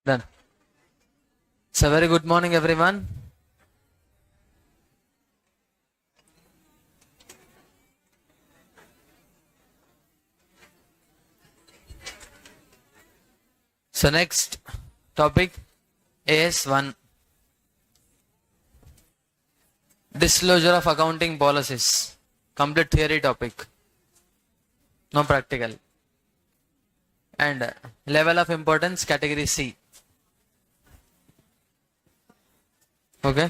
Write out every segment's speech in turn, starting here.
Done. So very good morning everyone. So next topic AS1, disclosure of accounting policies. Complete theory topic, no practical. And level of importance category C. Okay,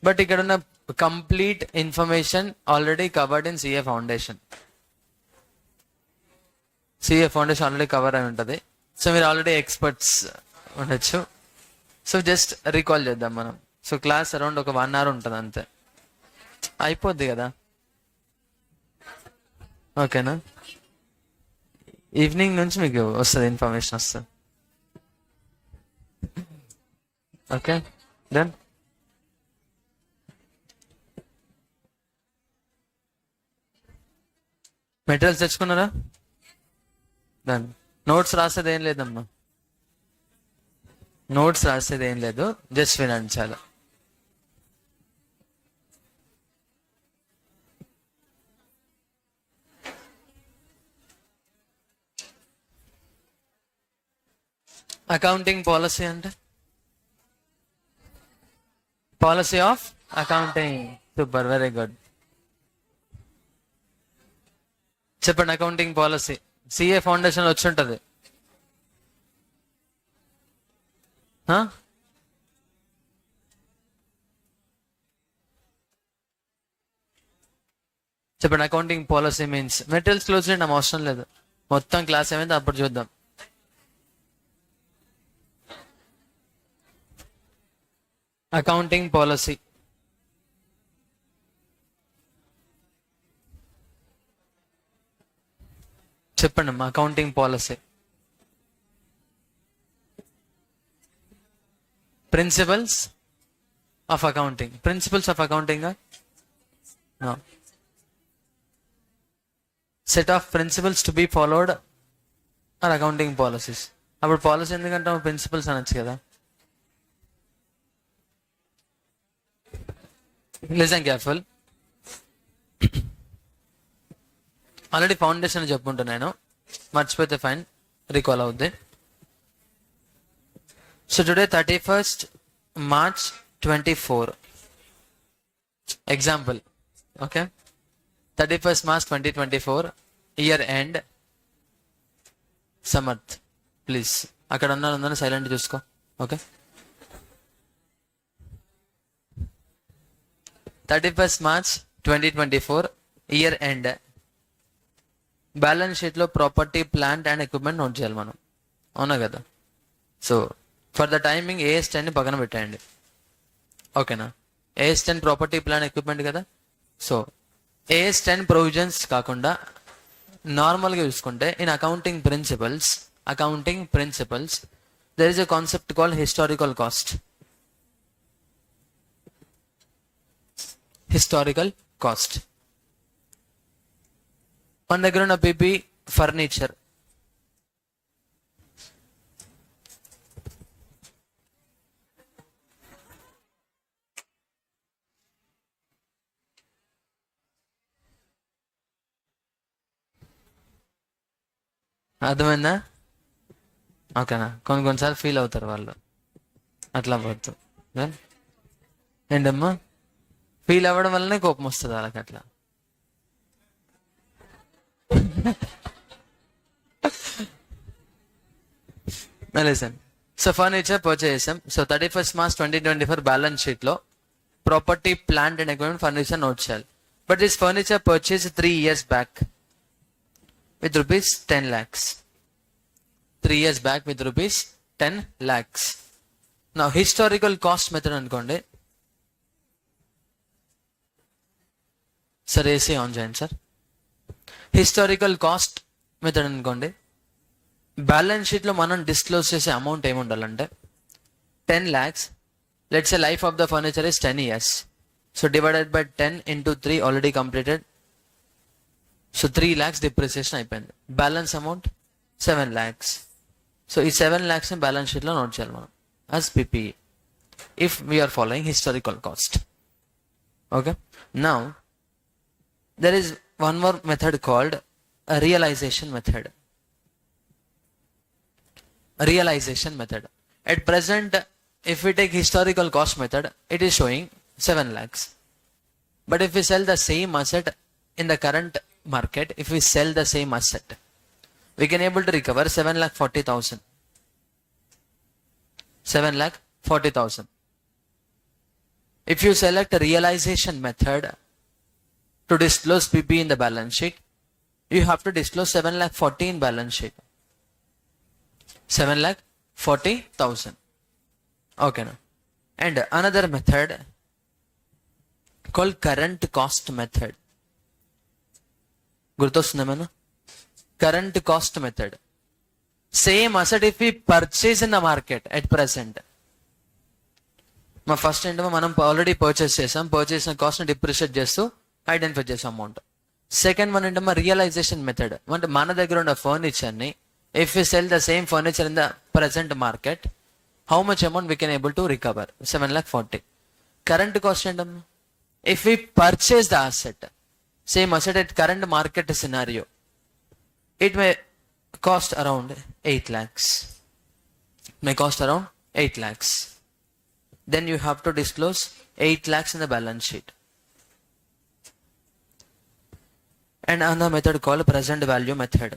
but ఇక్కడ ఉన్న complete information already covered in CA foundation. CA foundation already cover అయి ఉంటుంది. So మీరు already experts ఉండొచ్చు. So just recall చేద్దాం మనం. So class around ఒక 1 hour ఉంటుంది అంతే, అయిపోద్ది కదా. ఓకేనా, ఈవినింగ్ నుంచి మీకు వస్తుంది, ఇన్ఫర్మేషన్ వస్తుంది. Okay done. మెటీరియల్స్ తెచ్చుకున్నారా? డన్. నోట్స్ రాసేది ఏం లేదమ్మా, నోట్స్ రాసేది ఏం లేదు, జస్ట్ వినండి చాలా. అకౌంటింగ్ పాలసీ అంటే policy of accounting. Super, very good. చెప్పండి, అకౌంటింగ్ పాలసీ సిఏ ఫౌండేషన్ వచ్చి ఉంటుంది. చెప్పండి, accounting policy means. Materials close చేయండి, నాకు అవసరం లేదు, మొత్తం క్లాస్ ఏమైంది అప్పుడు చూద్దాం. అకౌంటింగ్ పాలసీ చెప్పండి అమ్మా. Accounting policy principles of accounting. Principles of accounting set of principles to be followed are accounting policies. అప్పుడు పాలసీ ఎందుకంటే ప్రిన్సిపల్స్ అనొచ్చు కదా. Listen careful. ఆల్రెడీ ఫౌండేషన్ చెప్పుకుంటా నేను, మర్చిపోతే ఫైన్, రీకాల్ అవుద్ది. So today 31st March 24 example. Okay, 31st March 2024 year end. Samarth please అక్కడ ఉన్న సైలెంట్ చూసుకో. Okay, 31st March 2024 year end. Balance షీట్లో property, plant and equipment note చేయాలి మనం, అవునా కదా. So for the timing AS10 ని పక్కన పెట్టేయండి, ఓకేనా. AS10 ప్రాపర్టీ, ప్లాంట్, ఎక్విప్మెంట్ కదా. సో AS10 ప్రొవిజన్స్ కాకుండా నార్మల్గా చూసుకుంటే in accounting principles there is a concept called historical cost. మన దగ్గర ఉన్న పిపి ఫర్నిచర్, అర్థమైందా? ఓకేనా. కొన్నిసార్లు ఫీల్ అవుతారు వాళ్ళు, అట్లా పోతు. ఏంటమ్మా, ఫీల్ అవ్వడం వల్లనే కోపం వస్తుంది వాళ్ళకి అట్లా. లిసన్. సో ఫర్నిచర్ పర్చేస్ చేసాం. So 31st March 2024 balance sheet లో property, plant and equipment, furniture note చేయాలి. But this furniture purchase 3 years back with rupees 10 lakhs. 3 years back with rupees 10 lakhs. Now historical cost method అనుకోండి. Sir AC on చేయండి sir. Historical cost method అనుకోండి. Balance షీట్లో మనం disclose చేసే amount ఏముండాలంటే 10 lakhs. Let's say life of the furniture is 10 years. So divided by 10 into 3 already completed. So 3 lakhs depreciation అయిపోయింది. Balance amount 7 lakhs. So ఈ 7 lakhs ని balance sheet లో note చేయాలి మనం as PPE if we are following historical cost. Okay. Now there is one more method called a realization method. Realization method. At present, if we take historical cost method, it is showing 7 lakhs. But if we sell the same asset in the current market, if we sell the same asset, we can able to recover 7,40,000. 7,40,000. If you select a realization method to disclose PP in the balance sheet, you have to disclose 7,40,000 in balance sheet. 7,40,000. Okay now. And another method called current cost method. Gurtostunda mana? Current cost method. Same asset if we purchase in the market at present. మా first ఏంటో మనం already purchase చేసాం, purchase cost ని depreciate చేస్తూ identify చేసాం amount. Second one ఏంటో realization method. అంటే మన దగ్గర ఉన్న ఫర్నిచర్ ని if we sell the same furniture in the present market, how much amount we can able to recover? 7,40,000. Current cost ఏంటమ్మా? If we purchase the asset, same asset at current market scenario, it may cost around 8 lakhs. May cost around 8 lakhs. Then you have to disclose 8 lakhs in the balance sheet. And another method called present value method.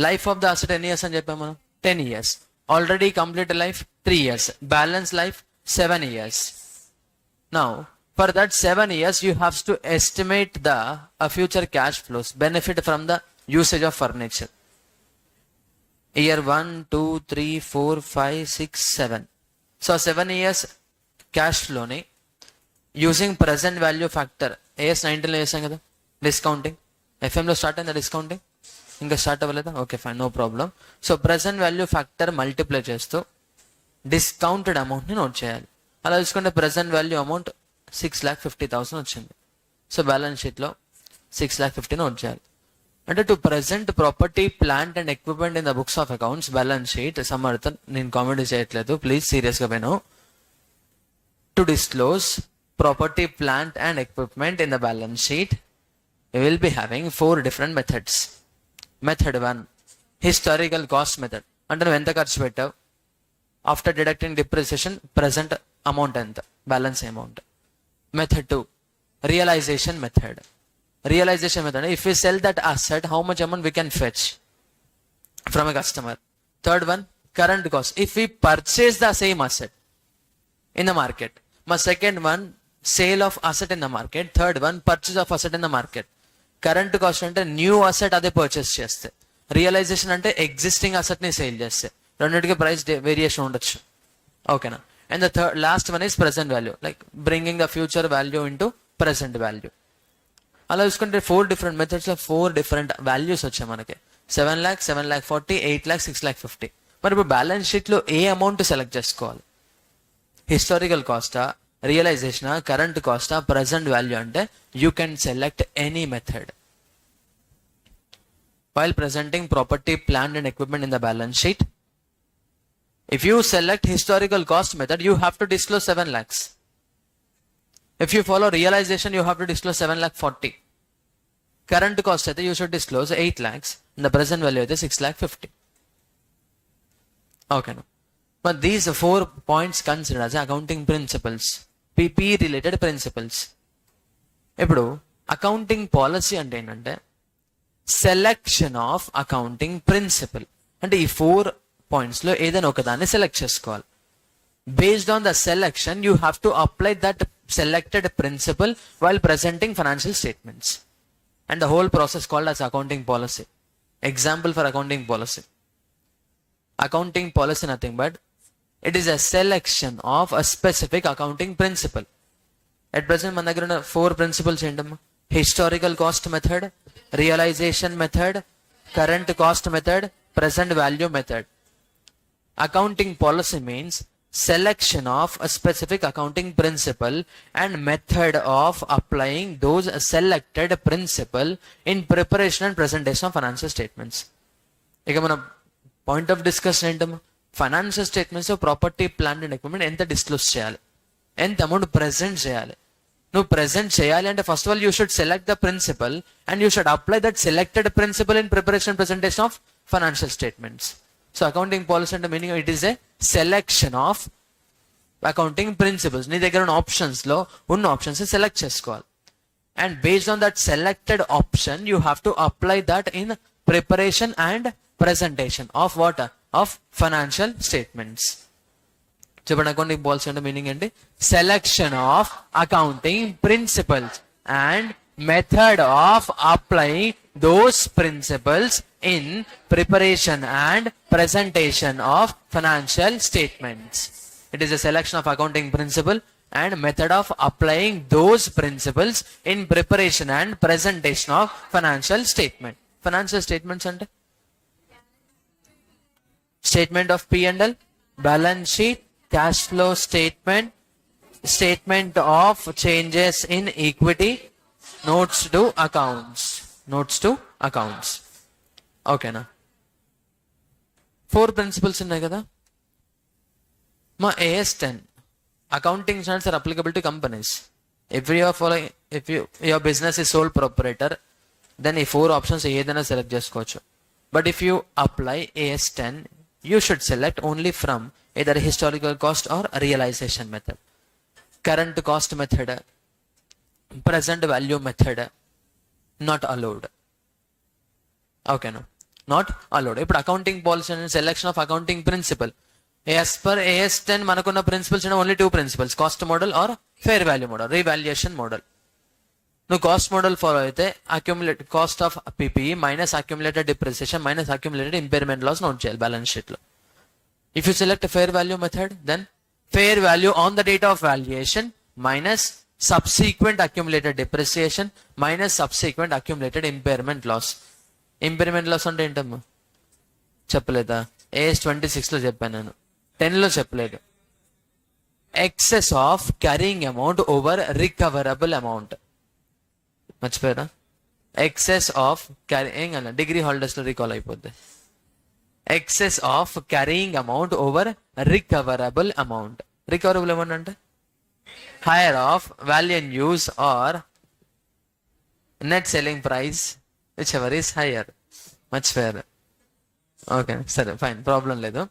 Life of the asset ఎన్ని years అని చెప్పాము? 10 years. Already completed life 3 years. Balance life 7 years. Now for that 7 years, you have to estimate the future cash flows, benefit from the usage of furniture. Year 1, 2, 3, 4, 5, 6, 7. So 7 years cash flow ni using present value factor. AS 19 లో చేసాం కదా discounting. FM లో start అయిందా discounting? ఇంకా start అవ్వలేదా? Okay fine, no problem. So present value factor multiply చేస్తూ discounted amount ని note చేయాలి. అలా చూసుకుంటే ప్రెసెంట్ వాల్యూ అమౌంట్ 6,50,000 వచ్చింది. సో బ్యాలెన్స్ షీట్ లో 6,50,000 నోట్ చేయాలి. అంటే to present property, plant and equipment in the books of accounts balance sheet. సమర్థన్, నేను కామెంట్ చేయట్లేదు, ప్లీజ్ సీరియస్ గా విను. To disclose property, plant and equipment in the balance sheet, we will be having 4 different methods. Method 1, historical cost method. అంటే నువ్వు ఎంత ఖర్చు పెట్టావు, after deducting depreciation present amount ఎంత, balance amount. Method 2, realization method. Realization method, if we sell that asset, how much amount we can fetch from a customer. Third one, current cost, if we purchase the same asset in the market. My second one, sale of asset in the market. Third one, purchase of asset in the market. Current cost అంటే new asset అదే purchase చేస్తే, realisation అంటే existing asset ని sale చేస్తే. రెండింటికి price variation ఉండొచ్చు. ఓకేనా? And the third last one is present value, like bringing the future value into present value. అలా చూసుకుంటే 4 different మెథడ్స్ లో 4 different వాల్యూస్ వచ్చాయి మనకి. 7 lakhs, 7,40,000, 8 lakhs, 6,50,000. మరి ఇప్పుడు బ్యాలెన్స్ షీట్ లో ఏ అమౌంట్ సెలెక్ట్ చేసుకోవాలి? హిస్టారికల్ కాస్టా, realization, current cost, present value అంటే you can select any method while presenting property, plant and equipment in the balance sheet. If you select historical cost method, you have to disclose 7 lakhs. If you follow realization, you have to disclose 7,40,000. Current cost అయితే you should disclose 8 lakhs. And the present value అయితే 6,50,000. Okay. But these 4 points considered as accounting principles, PP related principles. ఇప్పుడు accounting policy అంటే ఏంటంటే selection of accounting principal. అంటే ఈ 4 points లో ఏదైనా ఒకదాన్ని సెలెక్ట్ చేసుకోవాలి. Based on the selection, you have to apply that selected principle while presenting financial statements. And the whole process called as accounting policy. Example for accounting policy. Accounting policy nothing but it is a selection of a specific accounting principle. At present, మన దగ్గర ఉన్న 4 principles ఏంటమ్మా? Historical cost method, realization method, current cost method, present value method. Accounting policy means selection of a specific accounting principle and method of applying those selected principle in preparation and presentation of financial statements. ఇక మన point of discussion ఏంటమ్మా, financial statements property plant and equipment ఎంత disclose చేయాలి, ఎంత amount present చేయాలి. నువ్వు present చేయాలి అంటే first of all you should select the principle and you should apply that selected principle in preparation presentation of financial statements. So accounting policy అంటే meaning it is a selection of accounting principles. నీ దగ్గర ఉన్న options లో ఉన్న options select చేసుకోవాలి. And based on that selected option you have to apply that in preparation and presentation of what? Of financial statements. చెప్పండి, accounting policy అంటే meaning ఏంటి? Selection of accounting principles and method of applying those principles in preparation and presentation of financial statements. It is a selection of accounting principle and method of applying those principles in preparation and presentation of financial statement. Financial statements ante statement of P&L, balance sheet, cash flow statement, statement of changes in equity, notes to accounts. Okay na, 4 principles ఉన్నాయి కదా. మా AS10 accounting standards are applicable to companies. If your business is sole proprietor, then ఈ 4 options ఏదైనా select చేసుకోవచ్చు. But if you apply AS10, you should select only from either historical cost or realization method. Current cost method, present value method, not allowed. Okay, no, not allowed. ఇప్పుడు accounting policy and selection of accounting principle. As per AS10 మనకున్న principles only 2 principles, cost model or fair value model, revaluation model. నువ్వు cost model follow అయితే accumulated cost of PPE minus accumulated depreciation minus accumulated impairment loss note చేయాలి balance sheet లో. If you select fair value method, then fair value on the date of valuation minus subsequent accumulated depreciation minus subsequent accumulated impairment loss. Impairment loss అంటే ఏంటమ్మా చెప్పలేదా? AS26 లో చెప్పాను నేను, 10 లో చెప్పలేదు. Excess of carrying amount over recoverable amount. మర్చిపోయారా? Excess of carrying అన్న డిగ్రీ హాలిడేస్ లో రికాల్ అయిపోద్ది. Excess of carrying amount over recoverable amount. Recoverable amount అంటే higher of value in use or net selling price whichever is higher. మర్చిపోయారు? Okay, సరే, fine, problem లేదు.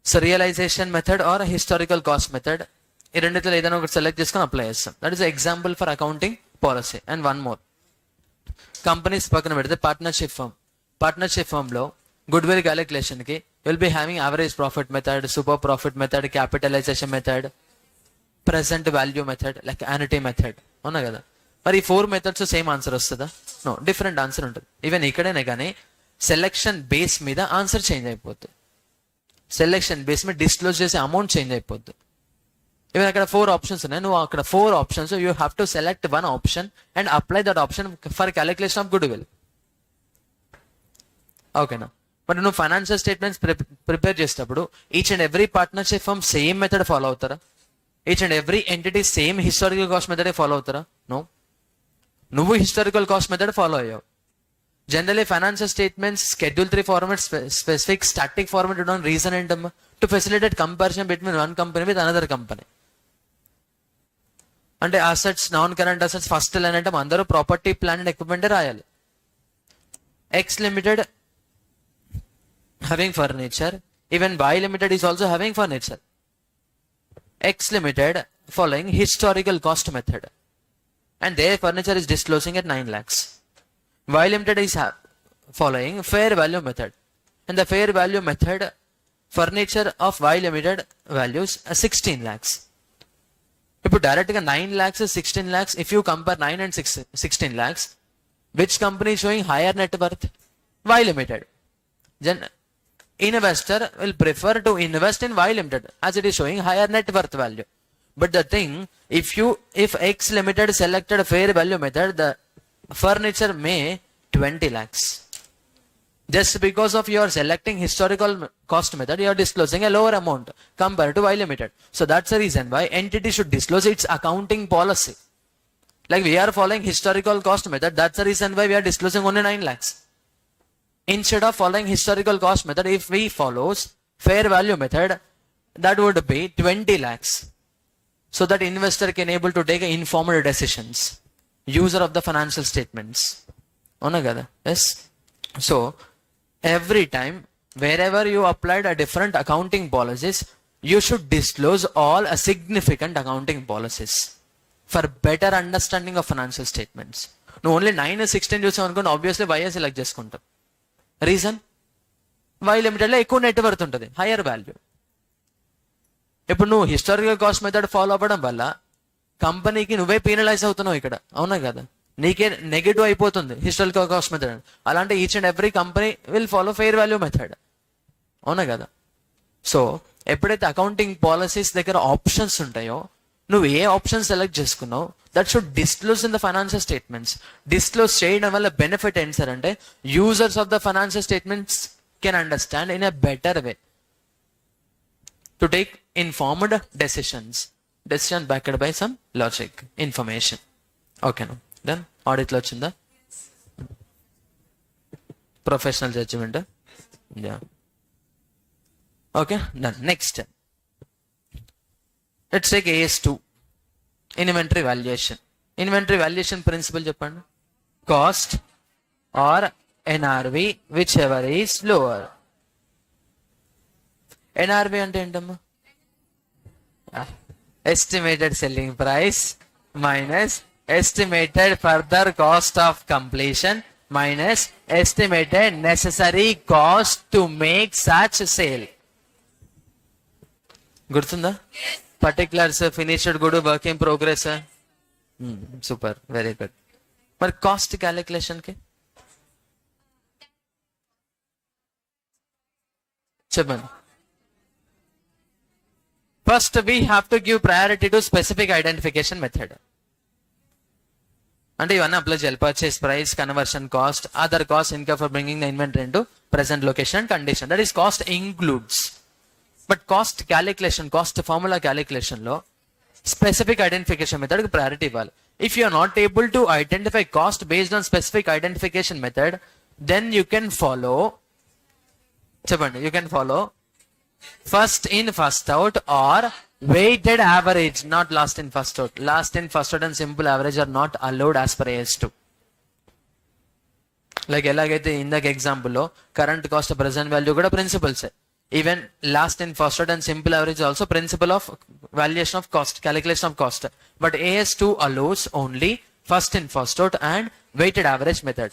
So realization method or historical cost method, ఈ రెండిట్లో ఏదైనా ఒకటి select చేసుకొని apply చేస్తాం. That is example for accounting policy. And one more, companies పక్కన పెడితే పార్ట్నర్షిప్ ఫర్మ్ లో గుడ్ విల్ క్యాలిక్యులేషన్ కి will be having average profit method, super profit method, capitalisation method, present value method, like annuity method ఉన్నా కదా. మరి ఈ 4 methods same answer వస్తుందా? No, different answer ఉంటుంది. ఈవెన్ ఇక్కడైనా కానీ సెలెక్షన్ బేస్ మీద ఆన్సర్ చేంజ్ అయిపోతుంది. సెలెక్షన్ బేస్ మీద డిస్క్లోజ్ చేసే అమౌంట్ చేంజ్ అయిపోద్ది. ఈవెన్ అక్కడ 4 ఆప్షన్స్ ఉన్నాయి, నువ్వు అక్కడ 4 options you have to select 1 option and apply that option for calculation of goodwill. ఓకేనా? బట్ నువ్వు ఫైనాన్షియల్ స్టేట్మెంట్స్ ప్రిపేర్ చేసేటప్పుడు each and every partnership firm same method follow అవుతారా? Each and every entity same historical cost method follow అవుతారా? No, నువ్వు historical cost method follow అయ్యావు. Generally, financial statements, Schedule 3 format, specific static format, you don't reason and to facilitate comparison between one company with another company. అంటే assets, non current assets first line అంటే అందరూ property plant and equipment రాయాలి. X Limited having furniture, even Y Limited is also having furniture. X Limited following historical cost method and their furniture is disclosing at 9 lakhs. Y Limited is following fair value method, and the fair value method furniture of Y Limited values 16 lakhs. If you directly 9 lakhs is 16 lakhs, if you compare 9 and 16 lakhs, which company is showing higher net worth? Y Limited. Then investor will prefer to invest in Y Limited as it is showing higher net worth value. But the thing, if X Limited selected fair value method, the furniture may 20 lakhs. Just because of your selecting historical cost method, you are disclosing a lower amount compared to Y Limited. So that's the reason why entity should disclose its accounting policy. Like we are following historical cost method, that's the reason why we are disclosing only 9 lakhs. Instead of following historical cost method, if we follows fair value method, that would be 20 lakhs. So that investor can able to take informed decisions. User of the financial statements. Yes. So every time, wherever you applied a different accounting policies, you should disclose all a significant accounting policies for better understanding of financial statements. No only 9 and 16 చూసాం అనుకోండి, obviously Y select చేసుకుంటాం. Reason Y limited లో ఎక్కువ net worth ఉంటుంది, hire value. ఇప్పుడు నువ్వు historical cost method follow అవ్వడం వల్ల కంపెనీకి నువ్వే పీనలైజ్ అవుతున్నావు ఇక్కడ, అవునా కదా? నీకే నెగిటివ్ అయిపోతుంది హిస్టారికల్ కాస్ట్ మెథడ్. అలాంటి each and every company will follow fair value method, అవునా కదా? సో ఎప్పుడైతే అకౌంటింగ్ పాలసీస్ దగ్గర ఆప్షన్స్ ఉంటాయో, నువ్వు ఏ ఆప్షన్ సెలెక్ట్ చేసుకున్నావు, that should disclose in the financial statements. డిస్క్లోజ్ చేయడం వల్ల బెనిఫిట్ ఏంటి సార్ అంటే, users of the financial statements can understand in a better way to take informed decisions. Decision backed by some logic information. ఓకేనా? Done. ఆడిట్లో వచ్చిందా? Professional judgement. Okay, done. Next, let's take AS2, inventory valuation. Inventory valuation principle చెప్పండి. Cost or NRV, whichever is lower. NRV అంటే ఏంటమ్మా? Estimated selling price minus estimated further cost of completion minus estimated necessary cost to make such sale. గుర్తుందా? Particulars, finished good, work in progress. Super, very good. మరి cost calculation కి చెప్పండి. First we have to give priority to specific identification method. అంటే ఇవన్నీ apply చేయాలి. Purchase price, conversion cost, other cost income for bringing the inventory into present location and condition. That is cost includes. But cost calculation, cost formula calculation లో specific identification method కి priority ఇవ్వాలి. If you are not able to identify cost based on specific identification method, then you can follow, చెప్పండి, you can follow first in first out or weighted average, not last in first out. Last in first out and simple average are not allowed as per AS2. Like ఎలాగైతే ఇందాక example లో current cost, present value కూడా principles. Even last in first out and simple average also principle of valuation of cost, calculation of cost. But AS2 allows only first in first out and weighted average method.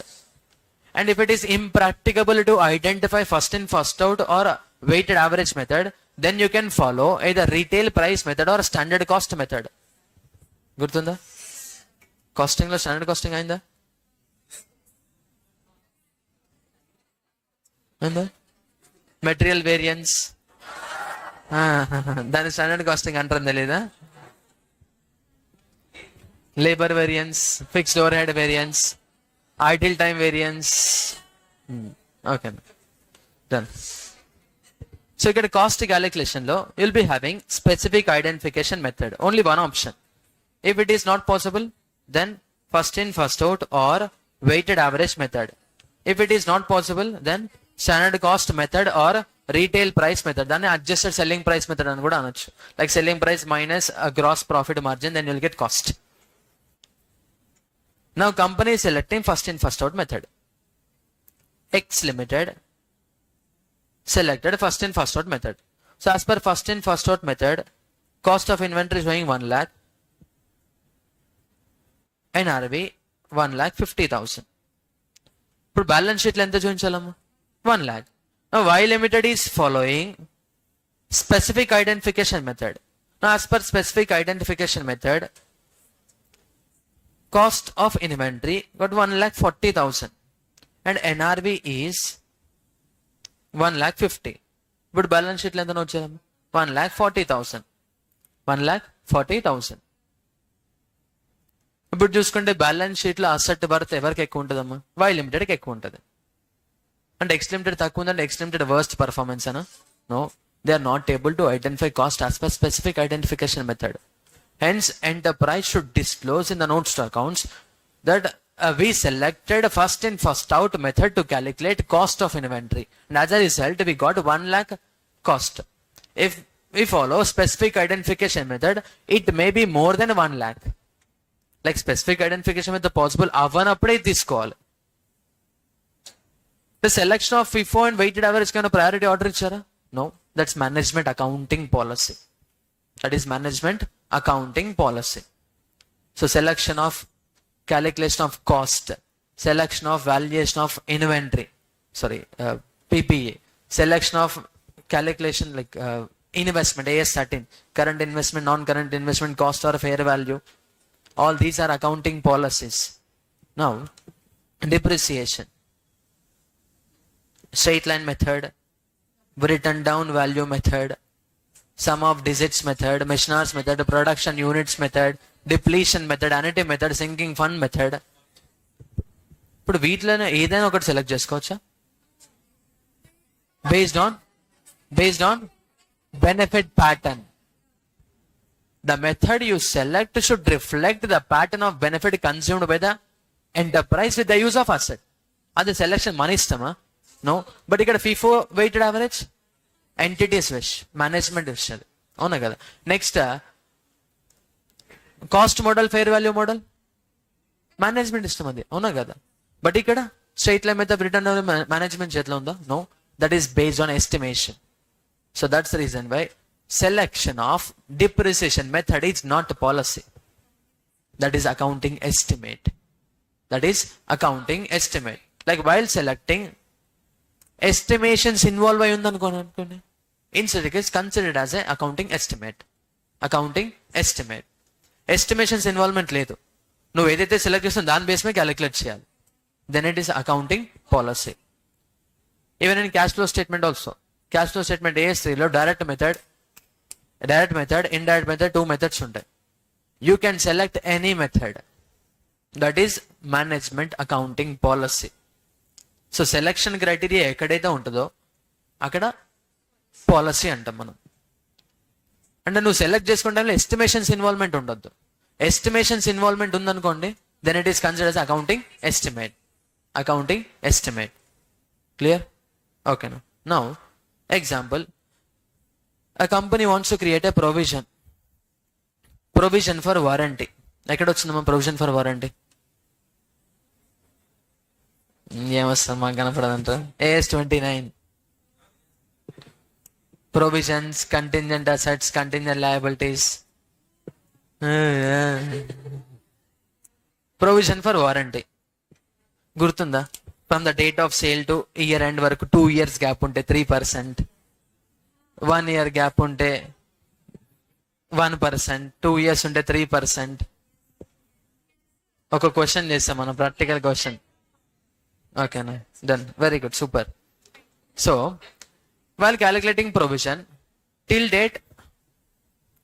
And if it is impracticable to identify first in first out or weighted average method, then you can follow either retail price method or standard cost method. Gurtunda? Costing lo standard costing ayinda? Ayinda? Material variance, దాని standard costing అంటారు తెలీదా? Labour variance, fixed overhead variance, idle time variance. Okay, done. So ఇక్కడ cost calculation లో you'll be having specific identification method, only one option. If it is not possible, then first in first out or weighted average method. If it is not possible, then standard cost method or retail price method. దాన్ని adjusted selling price method అని కూడా అనొచ్చు. Like selling price minus gross profit margin, then you'll get cost. Now company selecting first in first out method. X Limited selected first in first out method. So as per first in first out method, cost of inventory is showing 1 lakh, NRV 1,50,000. ఇప్పుడు balance sheet లో ఎంత చూపించాలమ్మా? 1 lakh. Now Y Limited is following specific identification method. Now as per specific identification method, cost of inventory got 1,40,000 and NRV is 1,50,000. ఇప్పుడు balance sheet లో ఎంత వచ్చాము? 1,40,000. 1,40,000. ఇప్పుడు చూసుకుంటే balance sheet లో అసెట్ వర్త్ ఎవరికి ఎక్కువ ఉంటుందమ్మా? వై లిమిటెడ్ కి ఎక్కువ ఉంటుంది. అంటే X Limited తక్కువ ఉందంటే X Limited వర్స్ట్ పర్ఫార్మెన్స్ అనా? No, they are not able to identify cost as per specific identification method. Hence, enterprise should disclose in the notes to accounts that we selected first in first out method to calculate cost of inventory. And as a result, we got 1 lakh cost. If we follow specific identification method, it may be more than 1 lakh. Like specific identification method possible, అవ్వనప్పుడే తీసుకోవాలి. The selection of FIFO and weighted average kind of priority order ఇచ్చారా? No, that's management accounting policy. That is management accounting policy. So selection of calculation of cost, selection of valuation of inventory, PPA, selection of calculation like investment, AS13, current investment, non-current investment, cost or fair value. All these are accounting policies. Now, depreciation, straight line method, written down value method, sum of digits method, machineries method, production units method, depletion method, annuity method, sinking fund method. ఇప్పుడు వీటిలోనే ఏదైనా ఒకటి select చేసుకోవచ్చా? based on benefit pattern. The method you select should reflect the pattern of benefit consumed by the enterprise with the use of asset. అది selection మన ఇష్టమా? No. But ఇక్కడ FIFO weighted average entities wish, management విషయాలు, అవునా కదా? Next cost model, fair value model management ఇష్టం, అది అవునా కదా? బట్ ఇక్కడ straight line method return management చేతిలో ఉందా? No, that is based on estimation. So that's the reason why selection of depreciation method is not a policy. That is accounting estimate. That is accounting estimate. Like while selecting, estimations involve ayi undanukondi, in such a case considered as a accounting estimate. Accounting estimate. Estimations involvement ledu, nu edaithe select chestunnavo dan base me calculate cheyali, then it is accounting policy. Even in cash flow statement also, cash flow statement AS3 lo direct method, indirect method, 2 methods ఉంటాయి. You can select any method. That is management accounting policy. So selection criteria ఎక్కడైతే ఉంటుందో అక్కడ policy అంటాం మనం. అంటే నువ్వు select చేసుకుంటే estimations involvement ఉండొద్దు. ఎస్టిమేషన్స్ ఇన్వాల్వ్మెంట్ ఉందనుకోండి, then it is considers accounting estimate. Accounting estimate. Clear? ఓకేనా? Now example, a company wants to create a provision for warranty. ఎక్కడ వచ్చిందమ్మా provision for warranty? ఏమొస్తాం మాకు కనపడదంట. AS29 provisions, contingent assets, contingent liabilities. provision for warranty గుర్తుందా? From the date of sale to year end వరకు 2 years gap ఉంటే 3%, 1 year gap ఉంటే 1%, 2 years ఉంటే 3%. ఒక question చేస్తాం మనం, ప్రాక్టికల్ క్వశ్చన్. ఓకేనా? Done, very good, super. So while calculating provision till date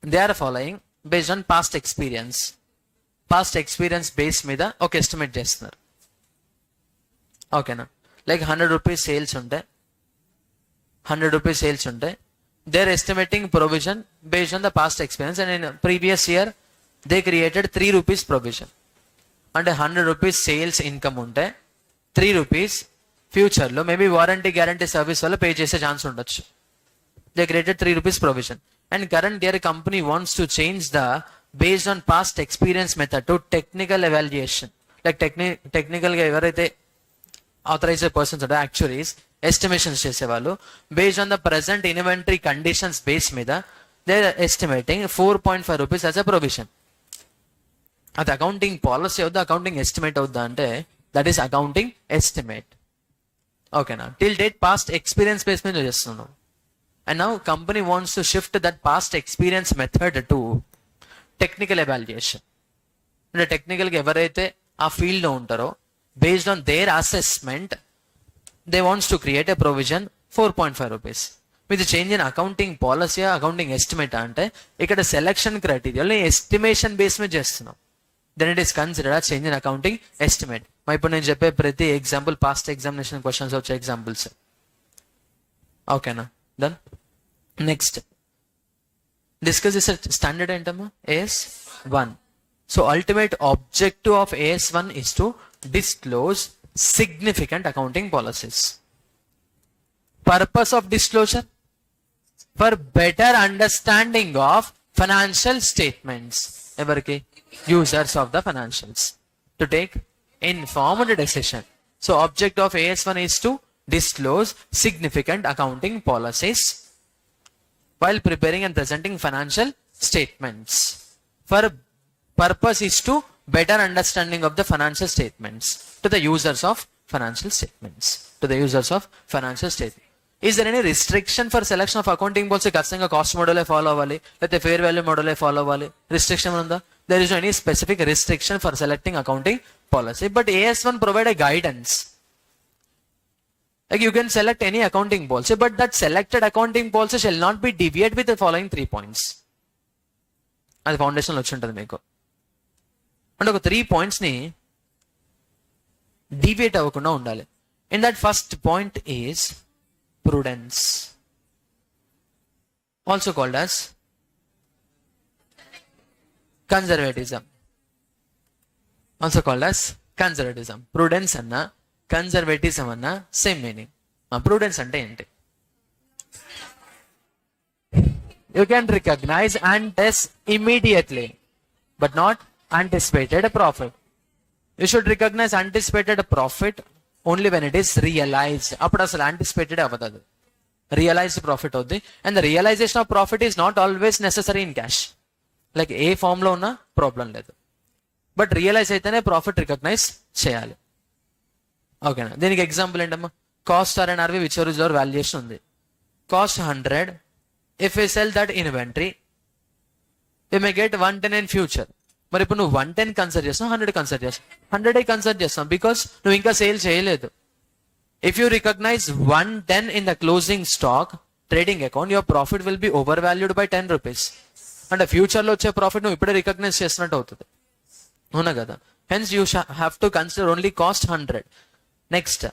they are following based on past experience. Past experience base మీద ఒక ఎస్టిమేట్ చేస్తున్నారు. ఓకేనా? లైక్ 100 రూపీస్ సేల్స్ ఉంటే, 100 రూపీస్ సేల్స్ ఉంటే they're estimating provision based on the past experience, and in previous year they created 3 rupees provision. అంటే 100 rupees sales income ఉంటే 3 rupees future లో maybe warranty guarantee service వల్ల pay చేసే chance ఉండొచ్చు. They created 3 rupees provision, and current year company wants to change the based on past experience method to technical evaluation. Like technical గా ఎవరైతే authorized persons అంటే actuaries estimations చేసేవాళ్ళు, based on the present inventory conditions base మీద they estimating 4.5 rupees as a provision. అది accounting policy అవుద్దా, accounting estimate అవుద్దా అంటే that is accounting estimate. ఓకేనా? Till date past experience base మీద చేస్తున్నాం. And now company wants to shift that past experience method to technical evaluation. అంటే టెక్నికల్గా ఎవరైతే ఆ ఫీల్డ్లో ఉంటారో based on their assessment they wants to create a provision 4.5 rupees. with the change in accounting policy, accounting estimate అంటే ఇక్కడ selection క్రైటీరియాలో estimation base మీద చేస్తున్నాం. then it is considered a change in accounting estimate. ఇప్పుడు నేను చెప్పే ప్రతి example past examination questions వచ్చే examples. ఓకేనా? దెన్ నెక్స్ట్ డిస్కస్ చేసే స్టాండర్డ్ ఏంటమ్మా? AS1. So ultimate objective of AS1 is to disclose significant accounting policies. Purpose of disclosure? For better understanding of financial statements. Everki users of the financials to take informed decision. So object of AS1 is to disclose significant accounting policies while preparing and presenting financial statements. For purpose is to better understanding of the financial statements to the users of financial statements. To the users of financial statements. Is there any restriction for selection of accounting policy? ఖచ్చితంగా cost మోడలే follow అవ్వాలి, లేకపోతే fair value మోడలే follow అవ్వాలి? Restriction ఉందా? There is no any specific restriction for selecting accounting policy, but AS1 provide a guidance. Like you can select any accounting policy, but that selected accounting policy shall not be deviate with the following 3 points. అది ఫౌండేషన్లో వచ్చి ఉంటుంది మీకు. అంటే ఒక 3 points ని deviate అవ్వకుండా ఉండాలి. And that first point is prudence, also called as conservatism. Also called as conservatism. Prudence అన్న conservatism అన్న సేమ్ మీనింగ్. prudence అంటే ఏంటి? You can recognize and test immediately but not anticipated profit. You should recognize anticipated profit only when it is realized. అప్పుడు అసలు anticipated అవ్వదు, realized profit అవుద్ది. And the realization of profit is not always necessary in cash. Like ఏ form లో ఉన్నా problem లేదు, but realize అయితేనే profit recognize చేయాలి. ఓకేనా? దీనికి ఎగ్జాంపుల్ ఏంటమ్మా? Cost RNRV whichever is your valuation ఉంది. Cost 100. If you sell that inventory you may get 110 in future. మరి ఇప్పుడు నువ్వు 110 కన్సిడర్ చేస్తావు, 100 కన్సిడర్ చేస్తావు? 100 కన్సిడర్ చేస్తావు బికాస్ నువ్వు ఇంకా సేల్ చేయలేదు. If you recognise 110 in the closing stock trading account, your profit will be over valued by 10 rupees. అంటే ఫ్యూచర్ లో వచ్చే ప్రాఫిట్ నువ్వు ఇప్పుడే రికగ్నైజ్ చేసినట్టు అవుతుంది, అవునా కదా? Hence you have to consider only cost 100. Next,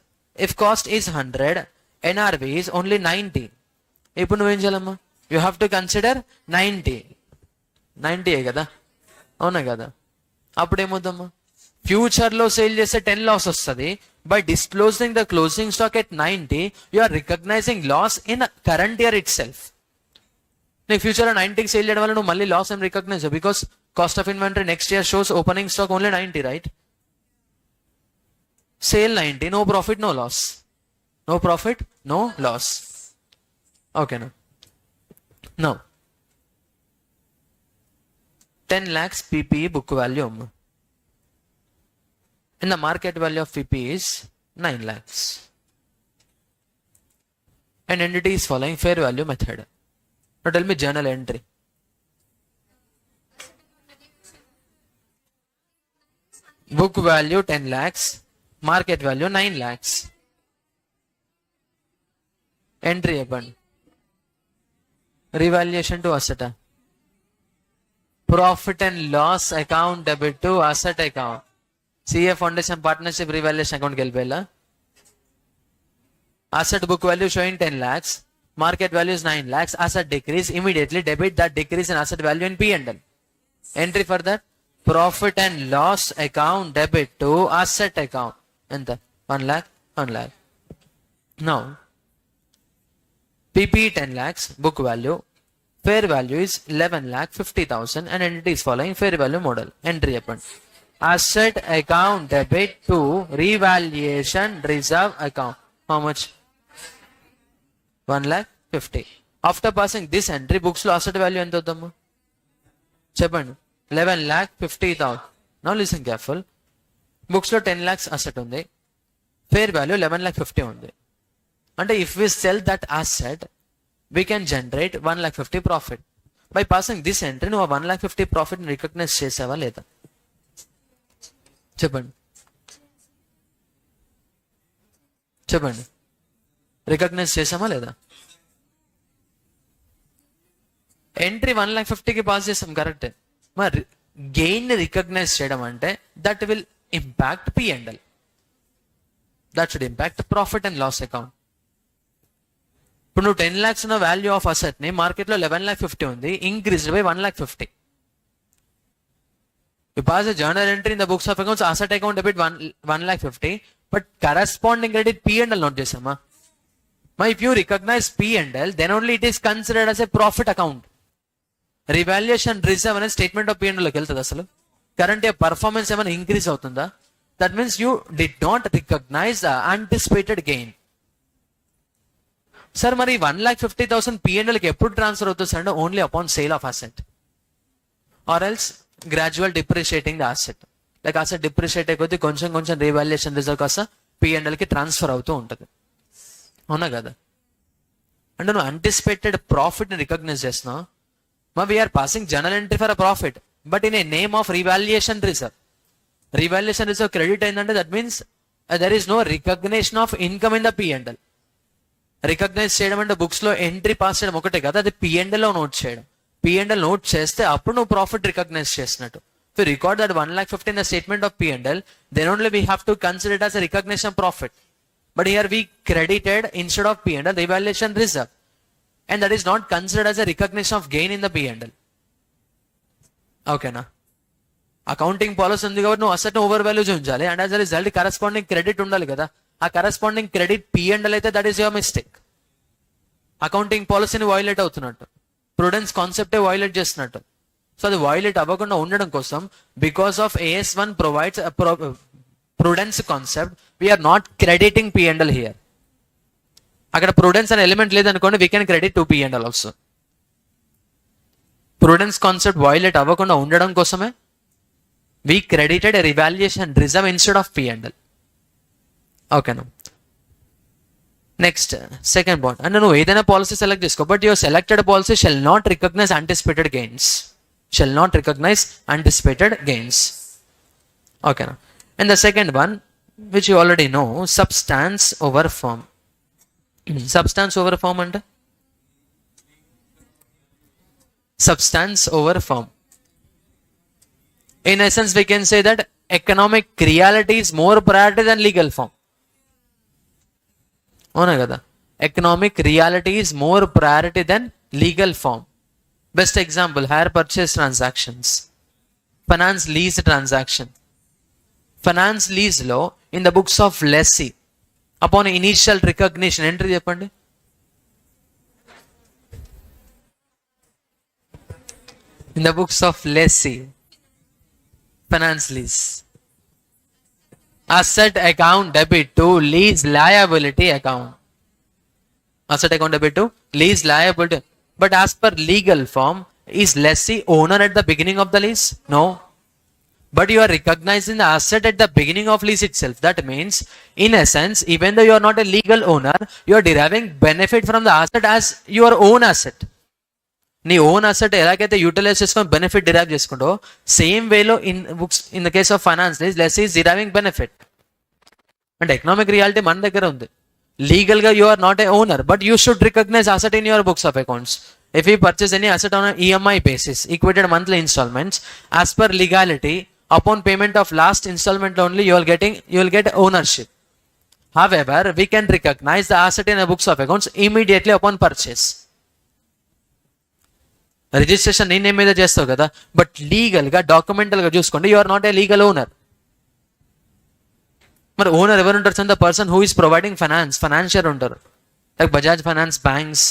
if cost is 100, NRV is only 90. ఇప్పుడు నువ్వేం చేయాలమ్మా? యూ హ్యావ్ టు కన్సిడర్ 90 కదా, అవునా కదా? అప్పుడు ఏమవుతామా? ఫ్యూచర్ లో సేల్ చేస్తే 10 లాస్ వస్తుంది. By disclosing the closing stock at 90, you are recognizing loss in current year itself. నీకు ఫ్యూచర్ లో 90కి సేల్ చేయడం వల్ల నువ్వు మళ్ళీ లాస్ ఏం recognize, because cost of inventory next year shows opening stock only 90, right? Sale 90, no profit no loss, no profit no loss. ఓకేనా? Now 10 lakhs PPE book value, and the market value of PPE is 9 lakhs. And entity is following fair value method. Now tell me journal entry. Book value 10 lakhs, market value 9 lakhs. Entry happen. Revaluation to asset. Profit and loss account debit to asset account. CA Foundation Partnership Revaluation account kelpela. Asset book value showing 10 lakhs. Market value is 9 lakhs. Asset decrease. Immediately debit that decrease in asset value in P&L. Entry for that. Profit and loss account debit to asset account. And 1 lakh, 1 lakh. Now, PPE 10 lakhs. Book value. Fair value is 11,50,000 and entity is following fair value model. Entry happen. Asset account debit to revaluation reserve account. How much? 1,50,000. After passing this entry, books lo asset value ఎంత అవుతాము చెప్పండి? 11,50,000. Now listen careful. Books లో 10 lakhs asset ఉంది, fair value 11,50,000 ఉంది. అంటే if we sell that asset, we can generate 1,50,000 profit. By passing this entry, నువ్వు 1,50,000 profit ని recognise చేసావా లేదా చెప్పండి? చెప్పండి, రికగ్నైజ్ చేసామా లేదా? ఎంట్రీ 1,50,000కి పాస్ చేసాం, కరెక్ట్. మరి గెయిన్ ని రికగ్నైజ్ చేయడం అంటే that will impact P&L. That should impact profit and loss account. ఇప్పుడు నువ్వు 10 lakhs ఉన్న వాల్యూ ఆఫ్ అసెట్ ని మార్కెట్లో 11,50,000 ఉంది, increased by 1,50,000. You pass a journal entry in the books of accounts, asset account debit 1,50,000, but corresponding credit P&L note chesama. If you recognize P&L, then only it is considered as a profit account. Revaluation reserve and statement of P&L loki veltadu asalu. Current year performance emana increase avutunda. That means you did not recognize the anticipated gain. Sir, mari 1,50,000 P&L ki eppudu transfer avutundi sir? Only upon sale of asset. Or else gradual depreciating the asset. Like asset depreciate అయిపోతే కొంచెం revaluation reserve కాస్త P&L కి transfer అవుతూ ఉంటుంది. అవునా కదా? అంటే నువ్వు అంటిసిపేటెడ్ ప్రాఫిట్ ని రికగ్నైజ్ చేస్తున్నావు. We're passing journal entry for a profit, but in a name of revaluation reserve. Revaluation reserve credit అయిందంటే that means there is no recognition of income in the P&L. Recognize చేయడం అంటే books లో entry pass చేయడం ఒకటే కదా, అది P&L లో note చేయడం. P&L నోట్ చేస్తే అప్పుడు నువ్వు ప్రాఫిట్ రికగ్నైజ్ చేసినట్టు. If you record that 1,50,000 in the statement of P&L, then only we have to consider it as a recognition profit. But here we credited instead of P&L the evaluation reserve, and that is not considered as a recognition of gain in the P&L. Okay na? Accounting policy ఉంది కాబట్టి నువ్వు asset over value ఉంచాలి, and as a result corresponding credit ఉండాలి కదా. ఆ corresponding credit P&L అయితే that is your mistake. Accounting పాలసీని violate అవుతున్నట్టు, ప్రుడెన్స్ కాన్సెప్టే వైలేట్ చేస్తున్నట్టు. సో అది వైలేట్ అవ్వకుండా ఉండడం కోసం because of AS1 provides prudence concept, we are not crediting P&L here. అక్కడ ప్రుడెన్స్ అనే ఎలిమెంట్ లేదనుకోండి, we can credit to P&L also. Prudence concept violate అవ్వకుండా ఉండడం కోసమే we credited a revaluation reserve instead of P&L. ఓకేనా? నెక్స్ట్ సెకండ్ పాయింట్, అంటే నువ్వు ఏదైనా పాలసీ సెలెక్ట్ చేసుకో, but your selected policy shall not recognise anticipated gains. Shall not recognize anticipated gains. Okay. And the second one, which you already know, substance over form. Substance over form and substance over form. In essence, we can say that economic reality is more priority than legal form. అవునా కదా? Economic reality is more priority than legal form. Best example, hire purchase transactions, finance lease transaction. Finance lease లో in the books of lessee upon initial recognition entry చెప్పండి. In the books of lessee, finance lease, asset account debit to lease liability account. Asset account debit to lease liability. But as per legal form, is lessee owner at the beginning of the lease? No. But you are recognizing the asset at the beginning of lease itself. That means, in essence, even though you are not a legal owner, you are deriving benefit from the asset as your own asset. నీ own asset ఎలాగైతే utilise చేసుకొని benefit derive చేసుకుంటో, same వేలో in the case of finance lease lessee is deriving benefit. అంటే economic reality మన దగ్గర ఉంది. Legal గా you are not a owner, but you should recognize asset in your books of accounts. If you purchase any asset on an EMI basis, equated monthly installments, as per legality, upon payment of last installment only, you will get ownership. However, we can recognize the asset in the books of accounts immediately upon purchase. Registration నీ name మీద చేస్తావు కదా, but legal గా documental గా చూసుకోండి, you are not a legal owner. మరి owner ఎవరు ఉంటారు sir? The person who is providing finance, financier ఉంటారు, లైక్ బజాజ్ ఫైనాన్స్, బ్యాంక్స్.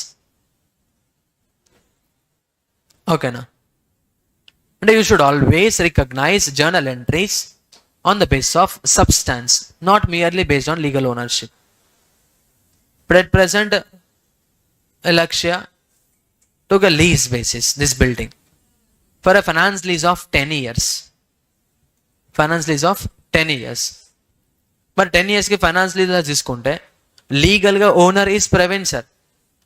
ఓకేనా? అంటే you should always recognise journal entries on the base of substance, not merely based on legal ownership. But at present, Lakshya took a lease basis, this building, for a finance lease of 10 years. Finance lease of 10 years. But 10 years ki finance lease తీసుకుంటే legal గా owner is Praveen sir.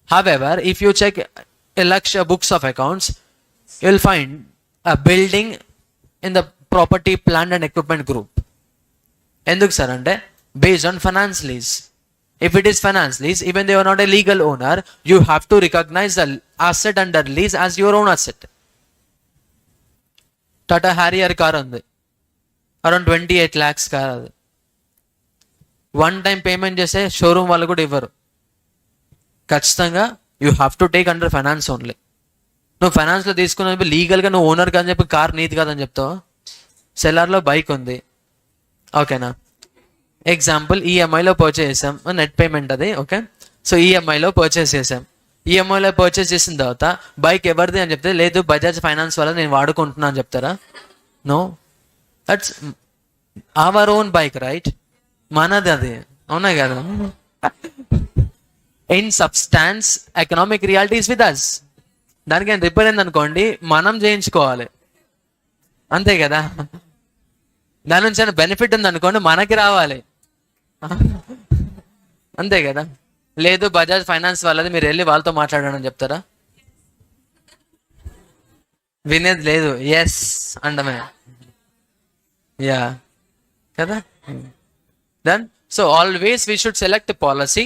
However, if you check Lakshya books of accounts, you will find a building in the property, plant and equipment group. ఎందుకు sir అంటే based on finance lease. If it is finance lease, even though you are not a legal owner, you have to recognize the asset under lease as your own asset. Tata Harrier car ఉంది, around 28 lakhs car అది. One time payment చేస్తే showroom వాళ్ళు కూడా ఇవ్వరు. ఖచ్చితంగా you have to take under finance only. నువ్వు ఫైనాన్స్లో తీసుకున్న లీగల్గా నువ్వు ఓనర్ కాదని చెప్పి కార్ నీది కాదని చెప్తావు. సెల్లార్లో బైక్ ఉంది, ఓకేనా, ఎగ్జాంపుల్ ఈఎంఐలో పర్చేస్ చేసాం, నెట్ పేమెంట్ అది, ఓకే. సో ఈఎంఐలో పర్చేస్ చేసాం. ఈఎంఐలో పర్చేస్ చేసిన తర్వాత బైక్ ఎవరిది అని చెప్తే, లేదు బజాజ్ ఫైనాన్స్ వల్ల నేను వాడుకుంటున్నా అని చెప్తారా? No, that's our own bike, right? మనది అది, అవునా కదా? In substance economic realities with us. దానికి ఏం రిపేర్ అయింది అనుకోండి, మనం చేయించుకోవాలి, అంతే కదా? దాని నుంచి ఏమైనా బెనిఫిట్ ఉంది అనుకోండి, మనకి రావాలి, అంతే కదా? లేదు బజాజ్ ఫైనాన్స్ వాళ్ళది, మీరు వెళ్ళి వాళ్ళతో మాట్లాడడం చెప్తారా? వినేది లేదు, ఎస్ అండమే, యా కదా? Then so always we should select policy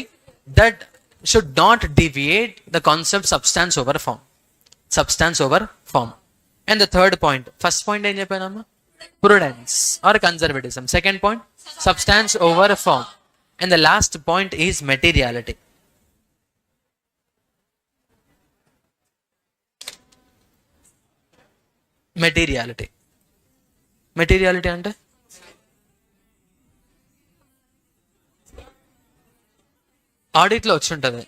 that should not deviate the concept substance over form. Substance over form. And the third point, first point em cheppana, prudence or conservatism. Second point, substance over form. And the last point is materiality. Materiality. Materiality ante ఆడిట్లో వచ్చి ఉంటుంది.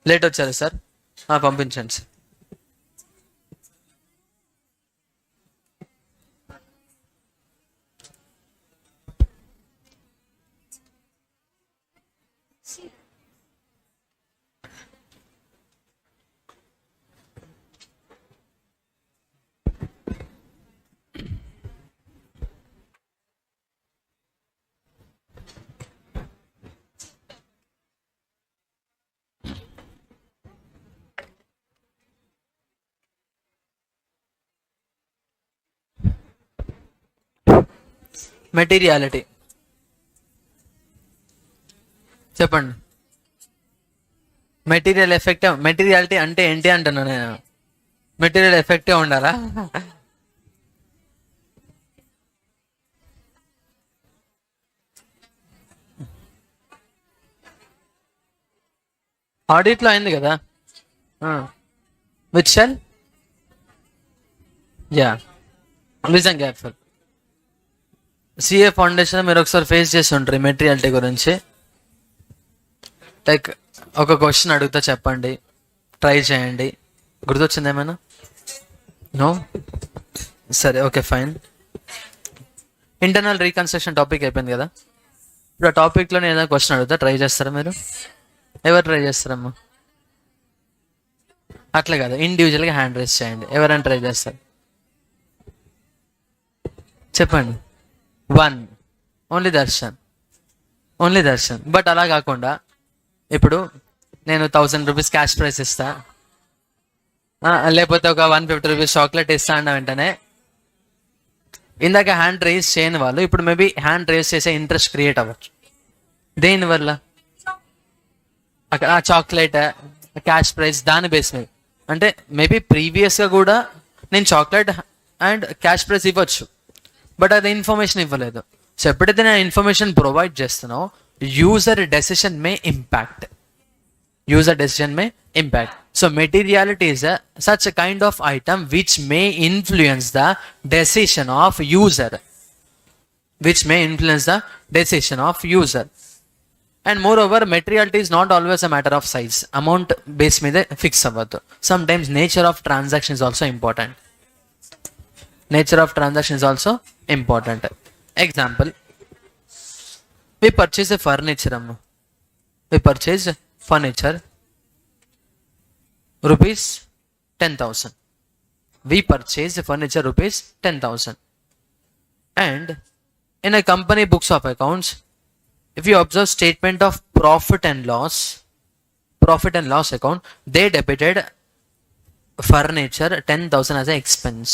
Late వచ్చారు sir, పంపించండి sir. Materiality చెప్పండి. Material effective, materiality అంటే ఏంటి అంటున్నా నేను. Material effective ఉండాలా? ఆడిట్లో అయింది కదా, which shall, yeah, listen careful. CA foundation మీరు ఒకసారి ఫేస్ చేసి ఉంటారు మెటీరియాలిటీ గురించి. లైక్ ఒక క్వశ్చన్ అడుగుతా, చెప్పండి, ట్రై చేయండి. గుర్తొచ్చింది ఏమైనా? నో, సరే, okay, fine. Internal reconstruction topic అయిపోయింది కదా. ఇప్పుడు ఆ టాపిక్లో నేను ఏదైనా క్వశ్చన్ అడుగుతా, ట్రై చేస్తారా మీరు? ఎవరు ట్రై చేస్తారమ్మా? అట్లా కాదు, ఇండివిజువల్గా హ్యాండ్ రైజ్ చేయండి. ఎవరైనా ట్రై చేస్తారు? చెప్పండి. One, only Darshan, only Darshan. But అలా కాకుండా ఇప్పుడు నేను 1000 రూపీస్ క్యాష్ ప్రైస్ ఇస్తా, లేకపోతే ఒక 150 రూపీస్ చాక్లెట్ ఇస్తా అన్న వెంటనే ఇందాక హ్యాండ్ రైజ్ చేయని వాళ్ళు ఇప్పుడు మేబీ హ్యాండ్ రైజ్ చేసే ఇంట్రెస్ట్ క్రియేట్ అవ్వచ్చు. దేనివల్ల? అక్కడ చాక్లెట్, క్యాష్ ప్రైజ్, దాని బేస్ మీద. అంటే మేబీ ప్రీవియస్గా కూడా నేను చాక్లెట్ అండ్ క్యాష్ ప్రైజ్ ఇవ్వచ్చు, బట్ అది ఇన్ఫర్మేషన్ ఇవ్వలేదు. సో ఎప్పుడైతే నేను ఇన్ఫర్మేషన్ ప్రొవైడ్ చేస్తున్నానో user decision May impact, user decision May impact. So materiality is such a kind of item which may influence the decision of user, which may influence the decision of user. And moreover, materiality is not always a matter of size. Amount base మీద fix అవ్వద్దు. Sometimes nature of transaction is also important. Nature of transaction is also important. Example, we purchase a furniture. We purchase furniture rupees 10,000. We purchase furniture rupees 10,000. And in a company books of accounts, if you observe statement of profit and loss account, they debited furniture 10,000 as an expense.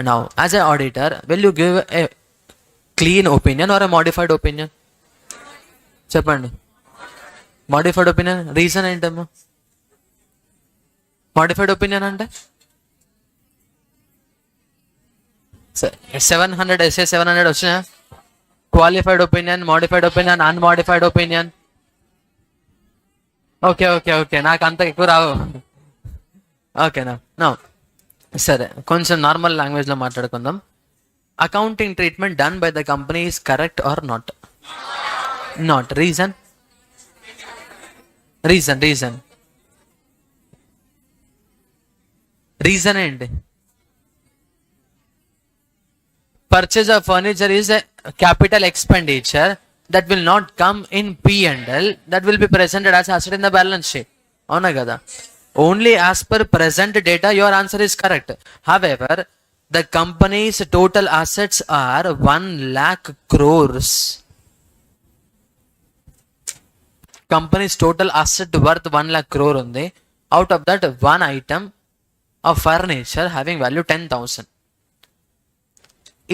Now, as an auditor, will you give a clean opinion or a modified opinion? Cheppandi. Modified opinion reason ఏంటమ్మా? Modified opinion అంటే 700 SA 700 వచ్చినా qualified opinion, modified opinion, unmodified opinion. Okay నాకు అంత ఎక్కువ రావు. ఓకేనా? No సరే, కొంచెం normal లాంగ్వేజ్లో మాట్లాడుకుందాం. Accounting treatment done by the company is correct or not? Not. Reason ఏంటి? Purchase of furniture is a capital expenditure that will not come in P&L, that will be presented as asset in the balance sheet. అవునా కదా? Only as per present data your answer is correct. However, the company's total assets are 1 lakh crores. Company's total asset worth 1 lakh crore ఉంది. Out of that, one item of furniture having value 10,000.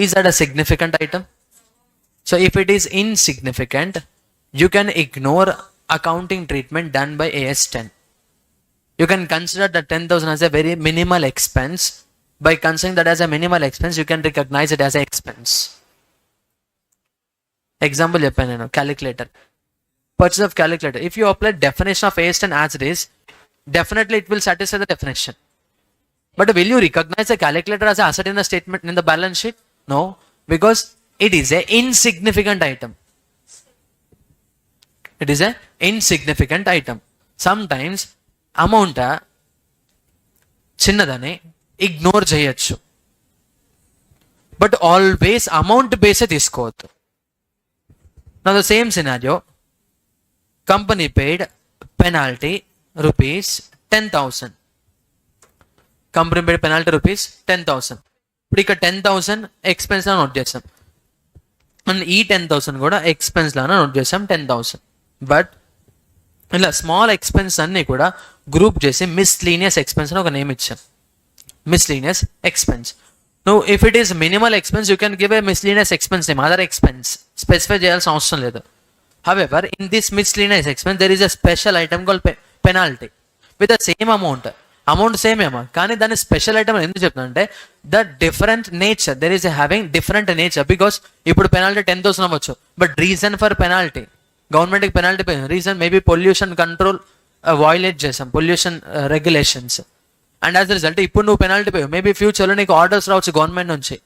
Is that a significant item? So if it is insignificant, you can ignore accounting treatment done by AS 10. You can consider that 10,000 as a very minimal expense. By considering that as a minimal expense, you can recognize it as an expense. Example చెప్పాను నేను, calculator. Purchase of calculator. If you apply definition of AS 10 as it is, definitely it will satisfy the definition. But will you recognize a calculator as an asset in the statement in the balance sheet? No, because it is a insignificant item. It is a insignificant item. Sometimes amount చిన్నదని ignore చేయొచ్చు, but always amount బేసే తీసుకోవద్దు. నా the same scenario, company paid penalty rupees 10,000. Company paid penalty rupees 10,000. ఇప్పుడు ఇక్కడ 10,000 expense లా note చేస్తాం, అండ్ ఈ 10,000 కూడా ఎక్స్పెన్స్ లాగా నోట్ చేస్తాం 10,000. బట్ ఇలా స్మాల్ ఎక్స్పెన్స్ అన్ని కూడా గ్రూప్ చేసి మిస్లీనియస్ ఎక్స్పెన్స్ అని ఒక నేమ్ ఇచ్చాం. Miscellaneous expense. నువ్వు if it is minimal expense you can give a miscellaneous expense name, other expense specify చేయాల్సిన అవసరం లేదు. However, in this miscellaneous expense, there is a special item called penalty with the same amount. Amount same ఏమో, కానీ దాని special item ఎందుకు చెప్తున్నా అంటే the different nature, there is having different nature. Because ఇప్పుడు పెనాల్టీ 10,000 అవ్వచ్చు, బట్ రీజన్ ఫర్ పెనాల్టీ, గవర్నమెంట్కి penalty reason maybe pollution control violate చేసాం, pollution regulations. And as result ఇప్పుడు నువ్వు పెనాల్టీ పోయావు, మేబీ ఫ్యూచర్లో నీకు ఆర్డర్స్ రావచ్చు గవర్నమెంట్ నుంచి,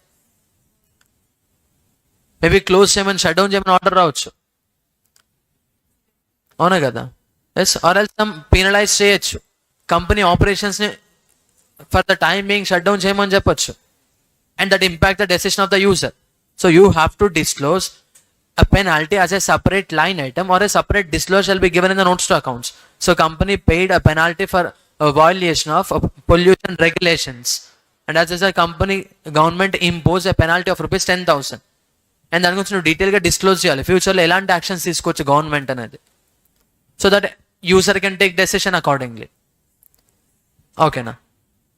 మేబీ క్లోజ్ చేయమని, షట్ డౌన్ చేయమని ఆర్డర్ రావచ్చు. అవునా కదా? Yes, or else some penalize చేయొచ్చు, కంపెనీ ఆపరేషన్స్ని for the time being shut down చేయమని చెప్పొచ్చు. And that impact the decision of the user. So you have to disclose a penalty as a separate line item, or a separate disclosure shall be given in the notes to accounts. So company paid a penalty for a violation of pollution regulations, and as a company government imposed a penalty of rupees 10,000. And దాని గురించి నువ్వు డీటెయిల్గా disclose చేయాలి, ఫ్యూచర్లో ఎలాంటి actions తీసుకోవచ్చు government అనేది, so that user can take decision accordingly. ఓకేనా?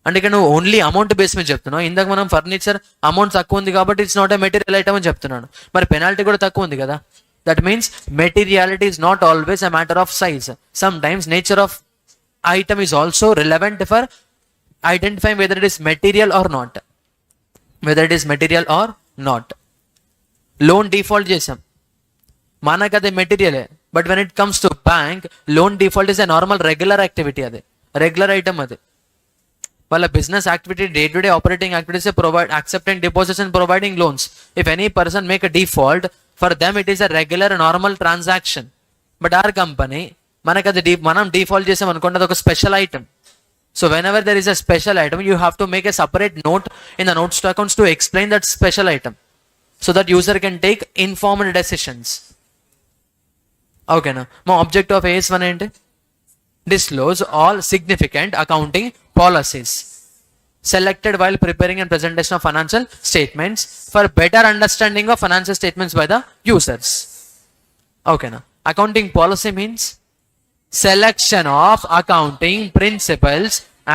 అంటే ఇక్కడ నువ్వు ఓన్లీ అమౌంట్ బేస్ మీద చెప్తున్నావు. ఇందాక మనం ఫర్నిచర్ అమౌంట్ తక్కువ ఉంది కాబట్టి it's not a material item అని చెప్తున్నాను, మరి పెనాల్టీ కూడా తక్కువ ఉంది కదా. That means materiality is not always a matter of size. Sometimes nature of item is also relevant for identifying whether it is material or not. Loan default చేసాం, మనకు అది మెటీరియలే, but when it comes to bank, loan default is a normal regular activity, అది regular item. అది వాళ్ళ business activity, day to day operating activities, provide accepting deposits and providing loans. If any person make a default, for them it is a regular normal transaction. But our company, మనకు అది మనం default చేసాం అనుకోండి, అది ఒక special item. So whenever there is a special item, you have to make a separate note in the notes to accounts to explain that special item, so that user can take informed decisions. ఓకేనా? మా objective of AS1 ఏంటి? Disclose all significant accounting policies selected while preparing and presentation of financial statements for better understanding of financial statements by the users. Okay, now accounting policy means selection of accounting principles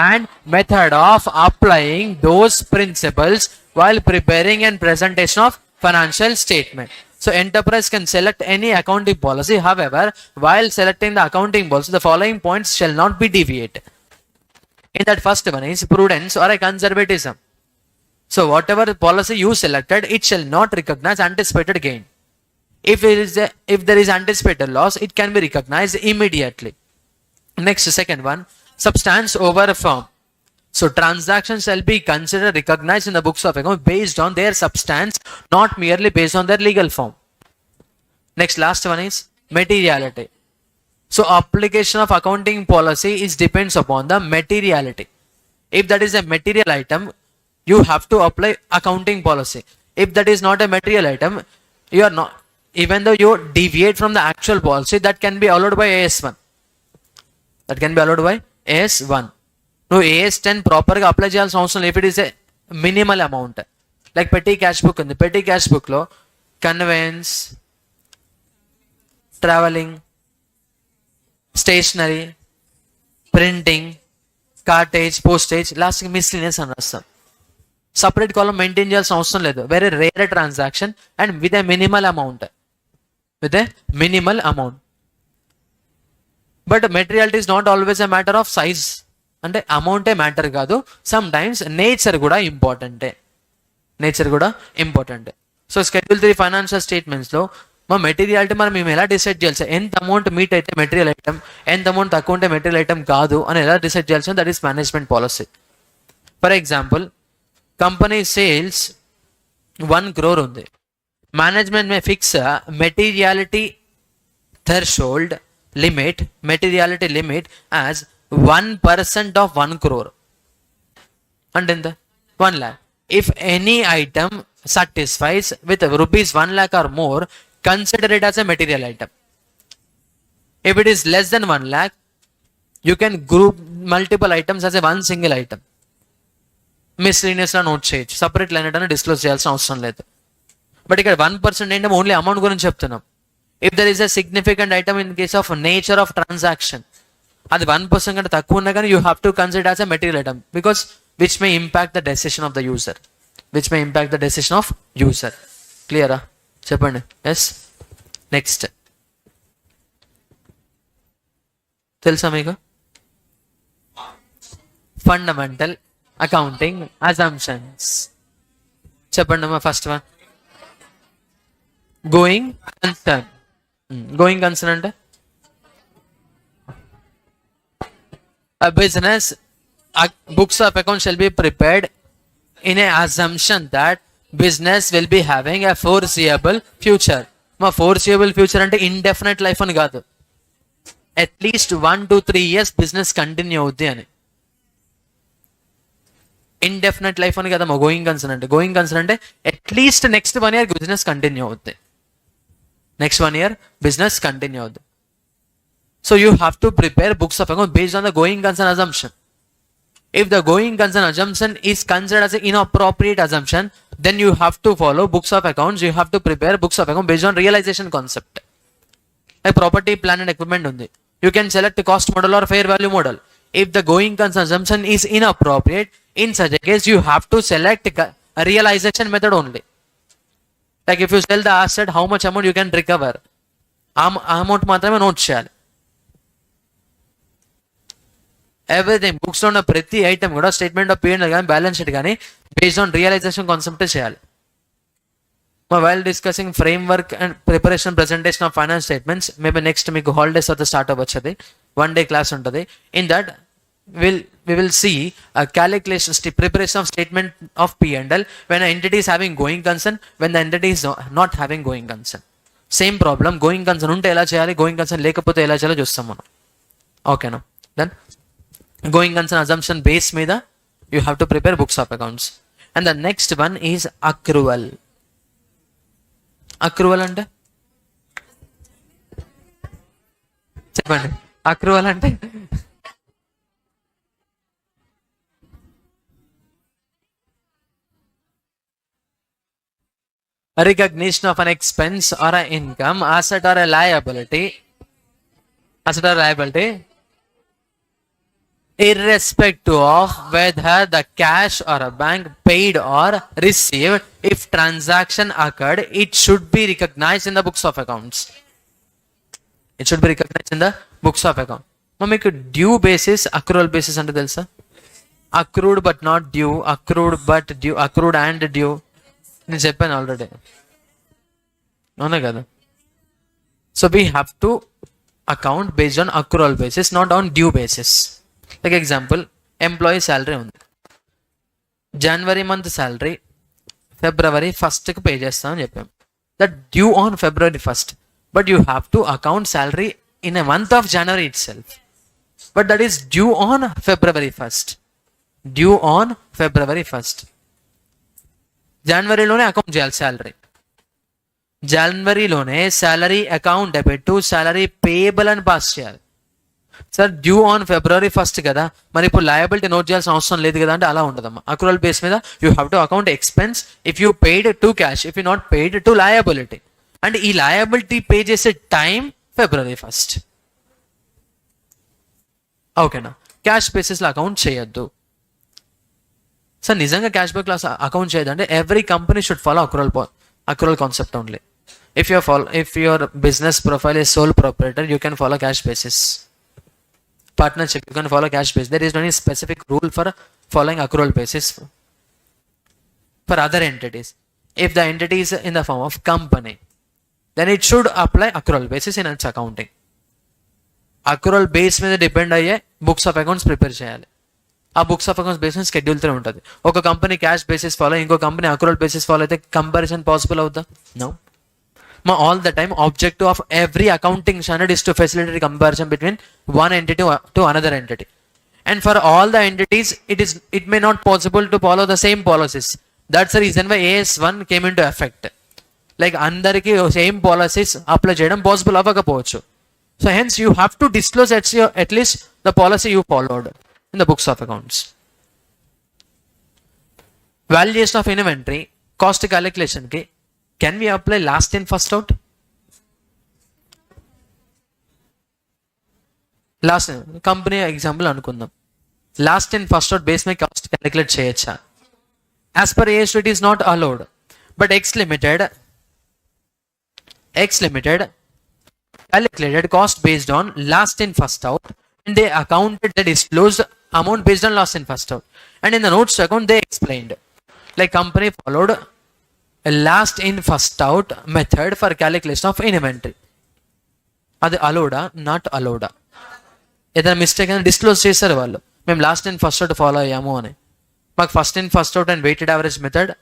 and method of applying those principles while preparing and presentation of financial statement. So enterprise can select any accounting policy. However, while selecting the accounting policy, the following points shall not be deviated. In that first one is prudence or a conservatism. So whatever policy you selected, it shall not recognize anticipated gain. If there is anticipated loss, it can be recognized immediately. Next, second one, substance over firm. So transactions shall be considered recognized in the books of account based on their substance, not merely based on their legal form. Next, last one is materiality. So application of accounting policy is depends upon the materiality. If that is a material item, you have to apply accounting policy. If that is not a material item, you are not, even though you deviate from the actual policy, that can be allowed by AS1. That can be allowed by AS1. No, AS10 proper గా apply చేయాల్సిన అవసరం లేదు. If it is a minimal amount, like petty cash book ఉంది, petty cash book లో conveyance, traveling, stationery, printing, cartage, postage, last miscellaneous అని రాస్తాం. Separate కాలం maintain చేయాల్సిన అవసరం లేదు. Very rare transaction and with a minimal amount. But materiality is not always a matter of size. అంటే అమౌంటే matter కాదు, some times nature కూడా ఇంపార్టెంటే. So schedule 3 financial statements లో మా మెటీరియాలిటీ మేము ఎలా డిసైడ్ చేయాలి సార్? ఎంత అమౌంట్ మీట్ అయితే మెటీరియల్ ఐటమ్, ఎంత అమౌంట్ తక్కువ ఉంటే మెటీరియల్ ఐటమ్ కాదు అని ఎలా డిసైడ్ చేయాల్సి? That is management policy. For example, company sales 1 crore ఉంది. Management May fix materiality threshold limit, materiality limit as 1% of 1 crore. అంటే ఎంత? 1 lakh. If any item satisfies with rupees 1 lakh or more, consider it as a material item. If it is less than 1 lakh, you can group multiple items as a one single item. Miscellaneous law note చేయొచ్చు, separate line item disclose చేయాల్సిన అవసరం లేదు. But ఇక్కడ 1% ఏంటంటే only amount గురించి చెప్తున్నాం. If there is a significant item in case of nature of transaction, అది 1% కంటే తక్కువ ఉన్నా కానీ you have to consider as a material item, because which may impact the decision of the user. క్లియరా? చెప్పండి. Yes. Next తెలుసా మీకు? Fundamental accounting assumptions. చెప్పండి అమ్మా. First one, going concern. అంటే a business books of account shall be prepared in a assumption that business will be having a foreseeable future. మా foreseeable future అంటే indefinite life అని కాదు, at least 1 to 3 years business continue అవుద్ది అని. Indefinite life అని కదా మా గోయింగ్ కన్సర్న్ అంటే at least next 1 year business continue అవుద్ది. So you have to prepare books of account based on the going concern assumption. If the going concern assumption is considered as an inappropriate assumption, then you have to follow books of accounts. You have to prepare books of account based on realization concept. Like property, plant and equipment undi, you can select a cost model or fair value model. If the going concern assumption is inappropriate, in such a case you have to select a realization method only. Like if you sell the asset, how much amount you can recover, amount మాత్రమే note చేయాలి. Everything books లో ఉన్న ప్రతి item కూడా statement of P&L కానీ balance sheet కానీ based on realisation concept చేయాలి. While discussing frame work and preparation presentation of finance statements, maybe next మీకు హాలిడేస్ వద్ద స్టార్ట్ అవ్వచ్చది, 1 day క్లాస్ ఉంటుంది. In that we will see a calculation preparation of statement of P&L when an entity is having going concern, when the entity is not having going concern. Same problem, going concern ఉంటే ఎలా చేయాలి, going concern లేకపోతే ఎలా చేయాలో చూస్తాం మనం. ఓకేనా? Then going concern assumption base మీద you have to prepare books of accounts. And the next one is accrual. అంటే చెప్పండి. accrual అంటే recognition of an expense or an income, asset or a liability irrespective of whether the cash or a bank paid or received, if transaction occurred, it should be recognized in the books of accounts. It should be recognized in the books of account. మీకు due basis accrual basis అంటే తెలుసా? Accrued but not due, accrued but due, accrued and due. నేను చెప్పాను already, అవునా కదా? So we have to account based on accrual basis, not on due basis. Like example, employee salary ఉంది, జనవరి month salary ఫిబ్రవరి 1st pay చేస్తామని చెప్పాం. That due on February 1st, but you have to account salary in a month of January itself, but that is due on February 1st. Due on February 1st. జనవరిలోనే account చేయాలి salary, జనవరిలోనే salary account debit to salary payable అని pass చేయాలి. Sir due on February 1st కదా, మరి ఇప్పుడు liability note చేయాల్సిన అవసరం లేదు కదా అంటే అలా ఉండదమ్మా. అక్రూవల్ బేస్ మీద you have to account expense if you paid to cash, if you not paid to liability. And ఈ లయబిలిటీ పే చేసే టైం February 1st. ఓకేనా? క్యాష్ బేసిస్లో అకౌంట్ చేయొద్దు సార్. నిజంగా క్యాష్ బ్యాక్ లో అకౌంట్ చేయదు అంటే every company should follow accrual concept only. If your business profile is sole proprietor, you can follow cash basis. Partnership, you can follow cash basis. There is no any specific rule for following accrual basis for other entities. If the entity is in the form of company, then it should apply accrual basis in its accounting. Accrual base మీద depend అయ్యే books of accounts prepare చేయాలి. ఆ books of accounts base షెడ్యూల్తో ఉంటుంది. ఒక company cash basis follow, ఇంకో company accrual basis follow అయితే comparison possible అవుతా? No. All the time objective of every accounting standard is to facilitate comparison between one entity to another entity, and for all the entities it may not possible to follow the same policies. That's the reason why AS1 came into effect. Like andariki same policies apply cheyadam possible avvakapochu. So hence you have to disclose at least the policy you followed in the books of accounts. Valuation of inventory, cost calculation ki can we apply last in first out? Last company example అనుకుందాం. Last in first out base మీద cost calculate చేయొచ్చా? As per AS it is not allowed. But X limited calculated cost based on last in first out, and they accounted the disclosed amount based on last in first out, and in the notes to account they explained like company followed a last in first out method for calculation of inventory. అది అలౌడా not అలౌడా? ఏదైనా mistake అయినా disclose చేశారు వాళ్ళు, మేము last in first out follow అయ్యాము అని. మాకు first in first out and weighted average method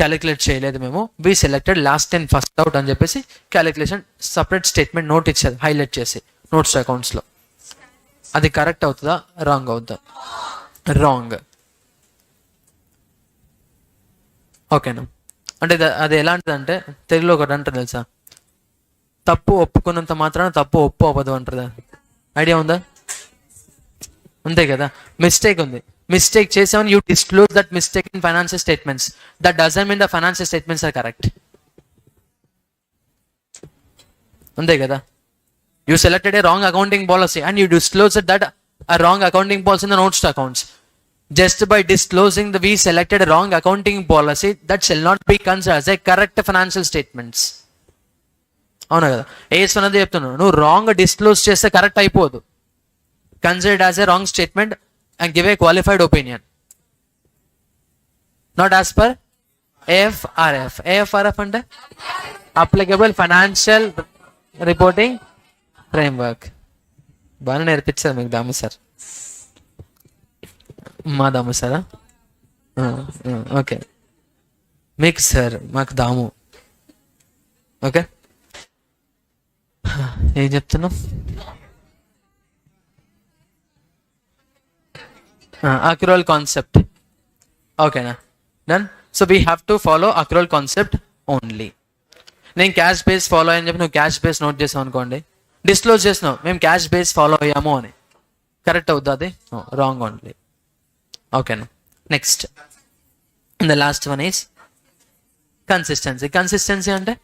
calculate చేయలేదు మేము, we selected last in first out అని చెప్పేసి క్యాలిక్యులేషన్ సపరేట్ స్టేట్మెంట్ నోట్ ఇచ్చారు హైలైట్ చేసి నోట్స్ అకౌంట్స్లో. అది కరెక్ట్ అవుతుందా రాంగ్ అవుతుందా? రాంగ్. ఓకేనా? అంటే అది ఎలాంటిదంటే తెలుగులో ఒకటి అంటారు తెలుసా, తప్పు ఒప్పుకున్నంత మాత్రాన తప్పు ఒప్పు అవ్వదు అంటారు. ఐడియా ఉందా? అంతే కదా. మిస్టేక్ ఉంది, మిస్టేక్ చేసామని you disclose that mistake in financial statements. That doesn't mean the financial statements are correct. అంతే కదా. You selected a wrong accounting policy and you disclose that a wrong accounting policy in the notes to accounts. Just by disclosing the we selected a wrong accounting policy, that shall not be considered as a correct financial statements. అవునా కదా. AS1 అనేది చెప్తున్నాను, నువ్వు wrong disclose చేస్తే correct అయిపోదు. Considered as a wrong statement and give a qualified opinion, not as per AFRF. AFRF అంటే applicable financial reporting framework. బాగా నేర్పించారు మీకు దాము సార్. మా దాము సారా? ఓకే, మీకు సార్, మాకు దాము. ఓకే, ఏం చెప్తున్నాం? accrual concept. ఓకేనా, done. So we have to follow accrual concept only. నేను క్యాష్ బేస్ ఫాలో అని చెప్పి నువ్వు క్యాష్ బేస్ నోట్ చేసావు అనుకోండి, డిస్క్లోజ్ చేసినావు మేము క్యాష్ బేస్ ఫాలో అయ్యాము అని, కరెక్ట్ అవుతుంది అది? Wrong only. ఓకేనా. Next the last one is consistency. Consistency అంటే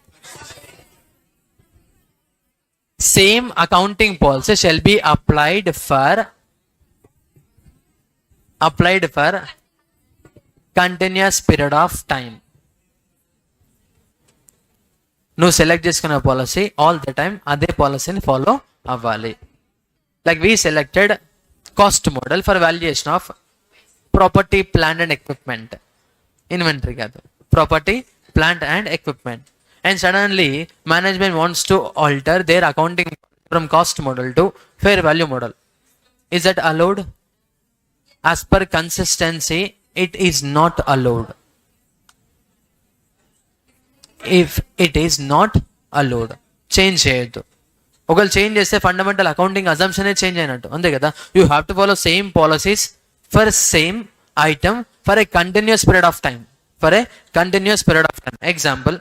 same accounting policy shall be applied for applied for continuous period of time. నువ్వు సెలెక్ట్ చేసుకున్న పాలసీ ఆల్ ద టైమ్ అదే పాలసీని ఫాలో అవ్వాలి. Like we selected cost model for valuation of property plant and equipment, inventory కాదు, property plant and equipment. And suddenly management wants to alter their accounting from cost model to fair value model. Is that allowed? As per consistency, it is not allowed. If it is not allowed, change చేయొద్దు. ఒకవేళ change చేస్తే fundamental accounting assumption change అయినట్టు, అంతే కదా. You have to follow same policies for same item for a continuous period of time. For a continuous period of time. Example,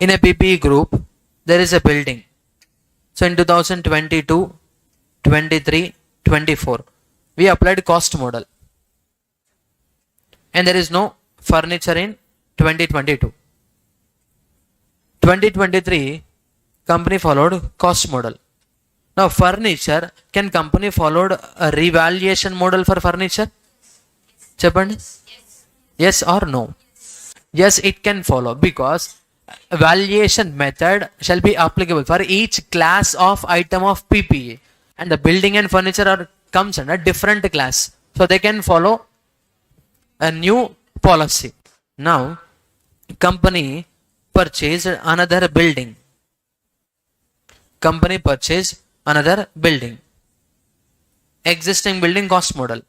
in a PPE group, there is a building. So in 2022, 23, 24, we applied cost model. And there is no furniture in 2022. 2023, company followed cost model. Now furniture, can company followed a revaluation model for furniture? Cheppandi? Yes or no? Yes, it can follow, because valuation method shall be applicable for each class of item of PPE, and the building and furniture are comes under different class, so they can follow a new policy. Now company purchased another building. Company purchased another building. Existing building cost model,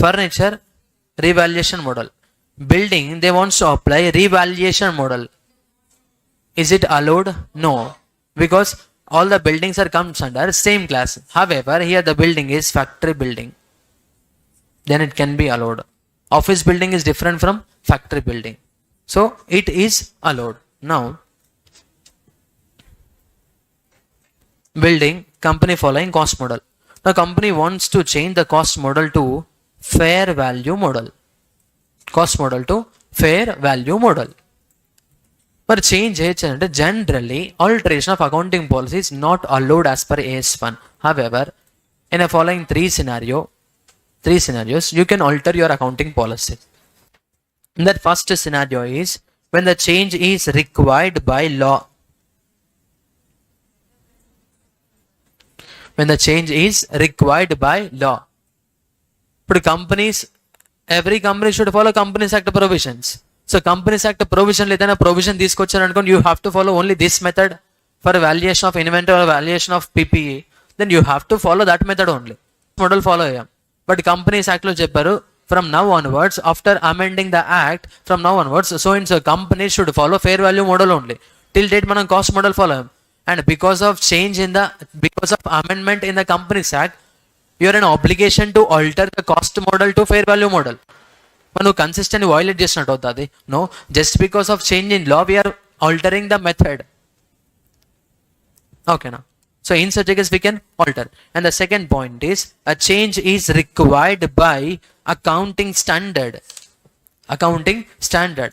furniture revaluation model. Building, they want to apply revaluation model. Is it allowed? No, because all the buildings are comes under same class. However, here the building is factory building, then it can be allowed. Office building is different from factory building, so it is allowed. Now building, company following cost model. Now company wants to change the cost model to fair value model. Cost model to fair value model. But change అంటే generally alteration of accounting policy is not allowed as per AS1. However, in the following three scenarios, you can alter your accounting policy. That first scenario is when the change is required by law. When the change is required by law. But companies, every company should follow Companies Act provisions. So Companies Act provision లేదైనా provision తీసుకొచ్చారు అనుకోండి, you have to follow only this method for valuation of inventory or valuation of PPE, then you have to follow that method only. Model follow అయ్యాం. But companies act లో చెప్పారు from now onwards, after amending the act, from now onwards, so and so companies should follow fair value model only. Till date మనం cost model follow అయ్యాం. And because of amendment in the Companies Act, you are an obligation to alter the cost model to fair value model. మనం consistent violate చేసినట్టు అవుతుంది. No, just because of change in law we are altering the method. ఓకేనా? So in such case we can alter. And the second point is a change is required by accounting standard. Accounting standard.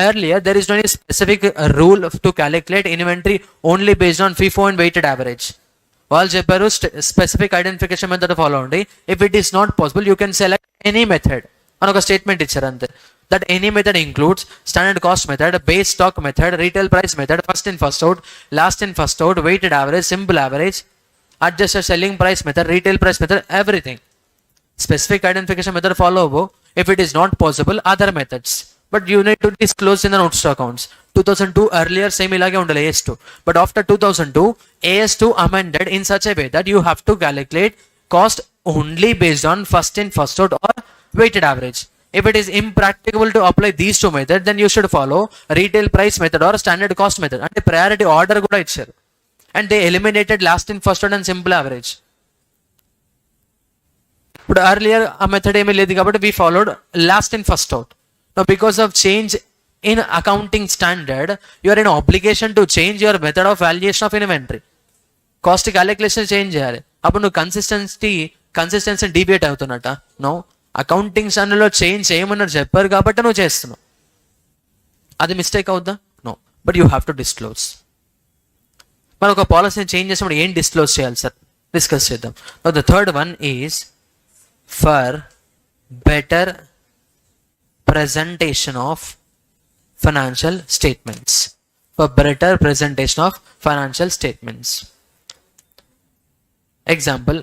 Earlier there is no specific rule to calculate inventory only based on FIFO and weighted average. వాళ్ళు చెప్పారు specific identification method follow అండి. If it is not possible, you can select any method అని ఒక statement ఇచ్చారు అంతే. That any method includes standard cost method, base stock method, retail price method, first in first out, last in first out, weighted average, simple average, adjusted selling price method, retail price method, everything. Specific identification method follow అవ్వు. If it is not possible, other methods, but you need to disclose in the notes to accounts. 2002 earlier same ilage undale AS2, but after 2002 AS2 amended in such a way that you have to calculate cost only based on first in first out or weighted average. If it is impracticable to apply these two methods, then you should follow retail price method or standard cost method. And the priority order kuda icharu, and they eliminated last in first out and simple average. But earlier a method ఏమీ లేదు కాబట్టి we followed last in first out. Now because of change in accounting standard, you are in obligation to change your method of valuation of inventory. Cost calculation change చేయాలి. అప్పుడు నువ్వు consistency deviate అవుతున్నట్ట? No, accounting standard లో change చేయమన్నారు చెప్పారు కాబట్టి నువ్వు చేస్తున్నావు. అది మిస్టేక్ అవుద్దా? No, but you have to disclose. మరి ఒక పాలసీని చేంజ్ చేసినప్పుడు ఏం డిస్క్లోజ్ చేయాలి సార్? డిస్కస్ చేద్దాం. The third one is for better presentation of financial statements. For better presentation of financial statements. Example,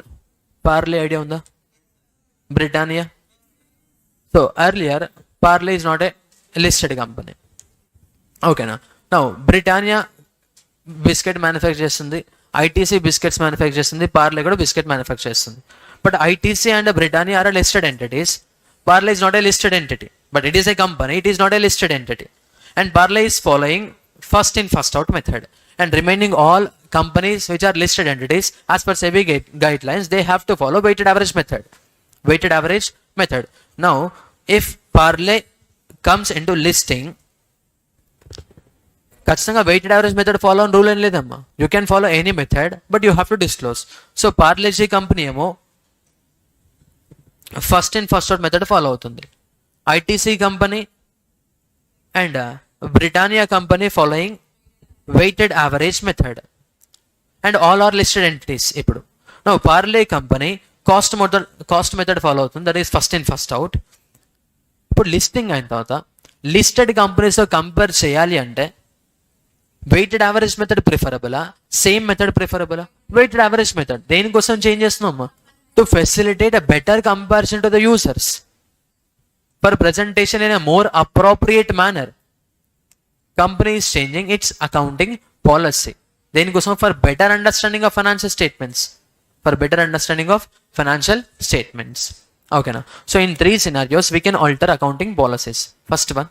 Parley idea unda? Britannia. So earlier, Parley is not a listed company. Okay, now Britannia biscuit manufacture చేస్తుంది, ITC biscuits manufacture చేస్తుంది, Parley కూడా biscuit manufacture చేస్తుంది. But ITC and Britannia are listed entities. Parley is not a listed entity, but it is a company, it is not a listed entity. And Parley is following first in first out method, and remaining all companies which are listed entities as per SEBI guidelines, they have to follow weighted average method. Weighted average method. Now if Parley comes into listing, ఖచ్చితంగా weighted average method follow అని rule ఏం లేదమ్మా. You can follow any method, but you have to disclose. So Parle G company ఏమో first in first out method follow అవుతుంది. ITC company and Britannia company following weighted average method, and all are listed entities. ఇప్పుడు no Parle company cost method follow అవుతుంది, that is first in first out. ఇప్పుడు listing అయిన తర్వాత listed కంపెనీస్తో compare చేయాలి అంటే weighted average method ప్రిఫరబులా, same method ప్రిఫరబులా? Weighted average method. దేనికోసం చేంజ్ చేస్తున్నామా? To facilitate a better comparison to the users for presentation in a more appropriate manner. Company is changing its accounting policy. దేనికోసం? For better understanding of financial statements. For better understanding of financial statements. ఓకేనా? So in 3 scenarios we can alter accounting policies. First one,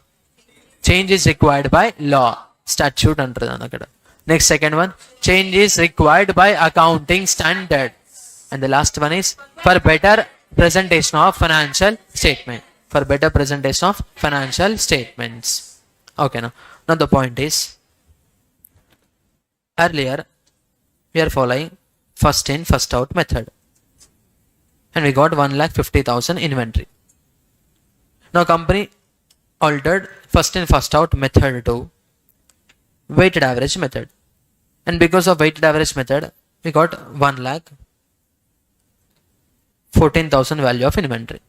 change is required by law, statute అంటారు అక్కడ. Next second one, change is required by accounting standard. And the last one is for better presentation of financial statement. For better presentation of financial statements. Okay, now the point is, earlier we are following first in first out method, and we got 1,50,000 inventory. Now company altered first in first out method to weighted average method, and because of weighted average method we got 1,14,000 value of inventory.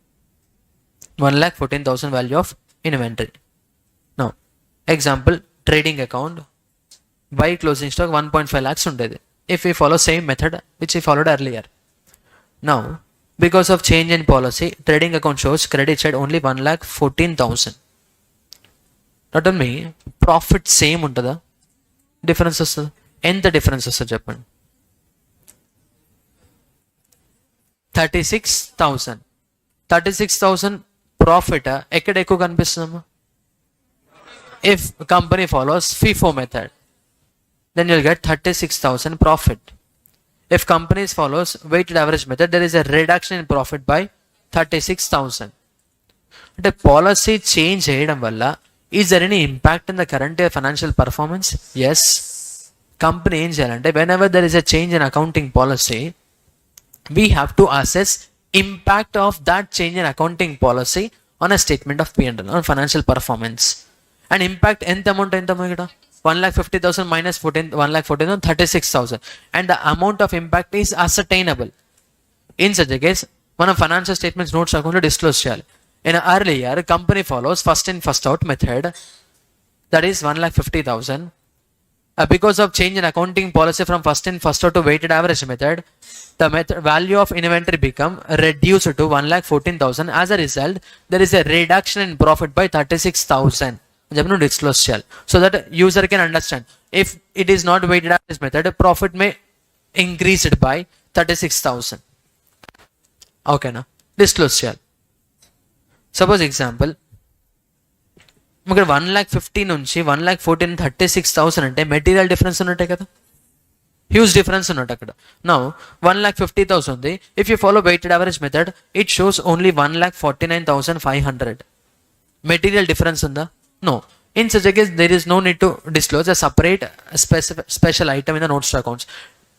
1,14,000 value of inventory. Now example, trading account, buy closing stock 1.5 lakhs ఉండేది if we follow same method which we followed earlier. Now because of change in policy, trading account shows credit side only 1,14,000. Not on me, profit same ఉంటుందా, difference వస్తుందా? ఎంత difference వస్తుంది చెప్పండి? 36,000. 36,000 profit ఎక్కడ ఎక్కువ కనిపిస్తుందమ్మా? If company follows FIFO method, then you'll get 36,000 profit. If companies follows weighted average method, there is a reduction in profit by 36,000. అంటే policy change చేయడం వల్ల is there any impact in the current year financial performance? Yes. Company ఏం చేయాలంటే whenever there is a change in accounting policy, we have to assess impact of that change in accounting policy on a statement of P&L, on financial performance. And impact ఎంత amount ఎంతమ్మా ఇక్కడ? 1,50,000 minus 1,14,000, 36,000. And the amount of impact is ascertainable. In such a case, మనం financial statements notes అకౌంట్లో disclose చేయాలి. In earlier, company follows first in first out method, that is 1,50,000. Because of change in accounting policy from first in first out to weighted average method, the value of inventory become reduced to 1,14,000. As a result, there is a reduction in profit by 36,000. Disclose shall, so that user can understand. If it is not weighted average method, profit may increase it by 36,000. Okay, now disclose shall. Suppose example, 1,50,000 నుంచి 1,14,000 36,000 అంటే material difference ఉన్నట్టే కదా, huge difference ఉన్నట్టు అక్కడ. Now 1,50,000 ఉంది. If you follow weighted average method, it shows only 1,49,500. Material difference ఉందా? No. In such a case there is no need to disclose a separate special item in the notes accounts.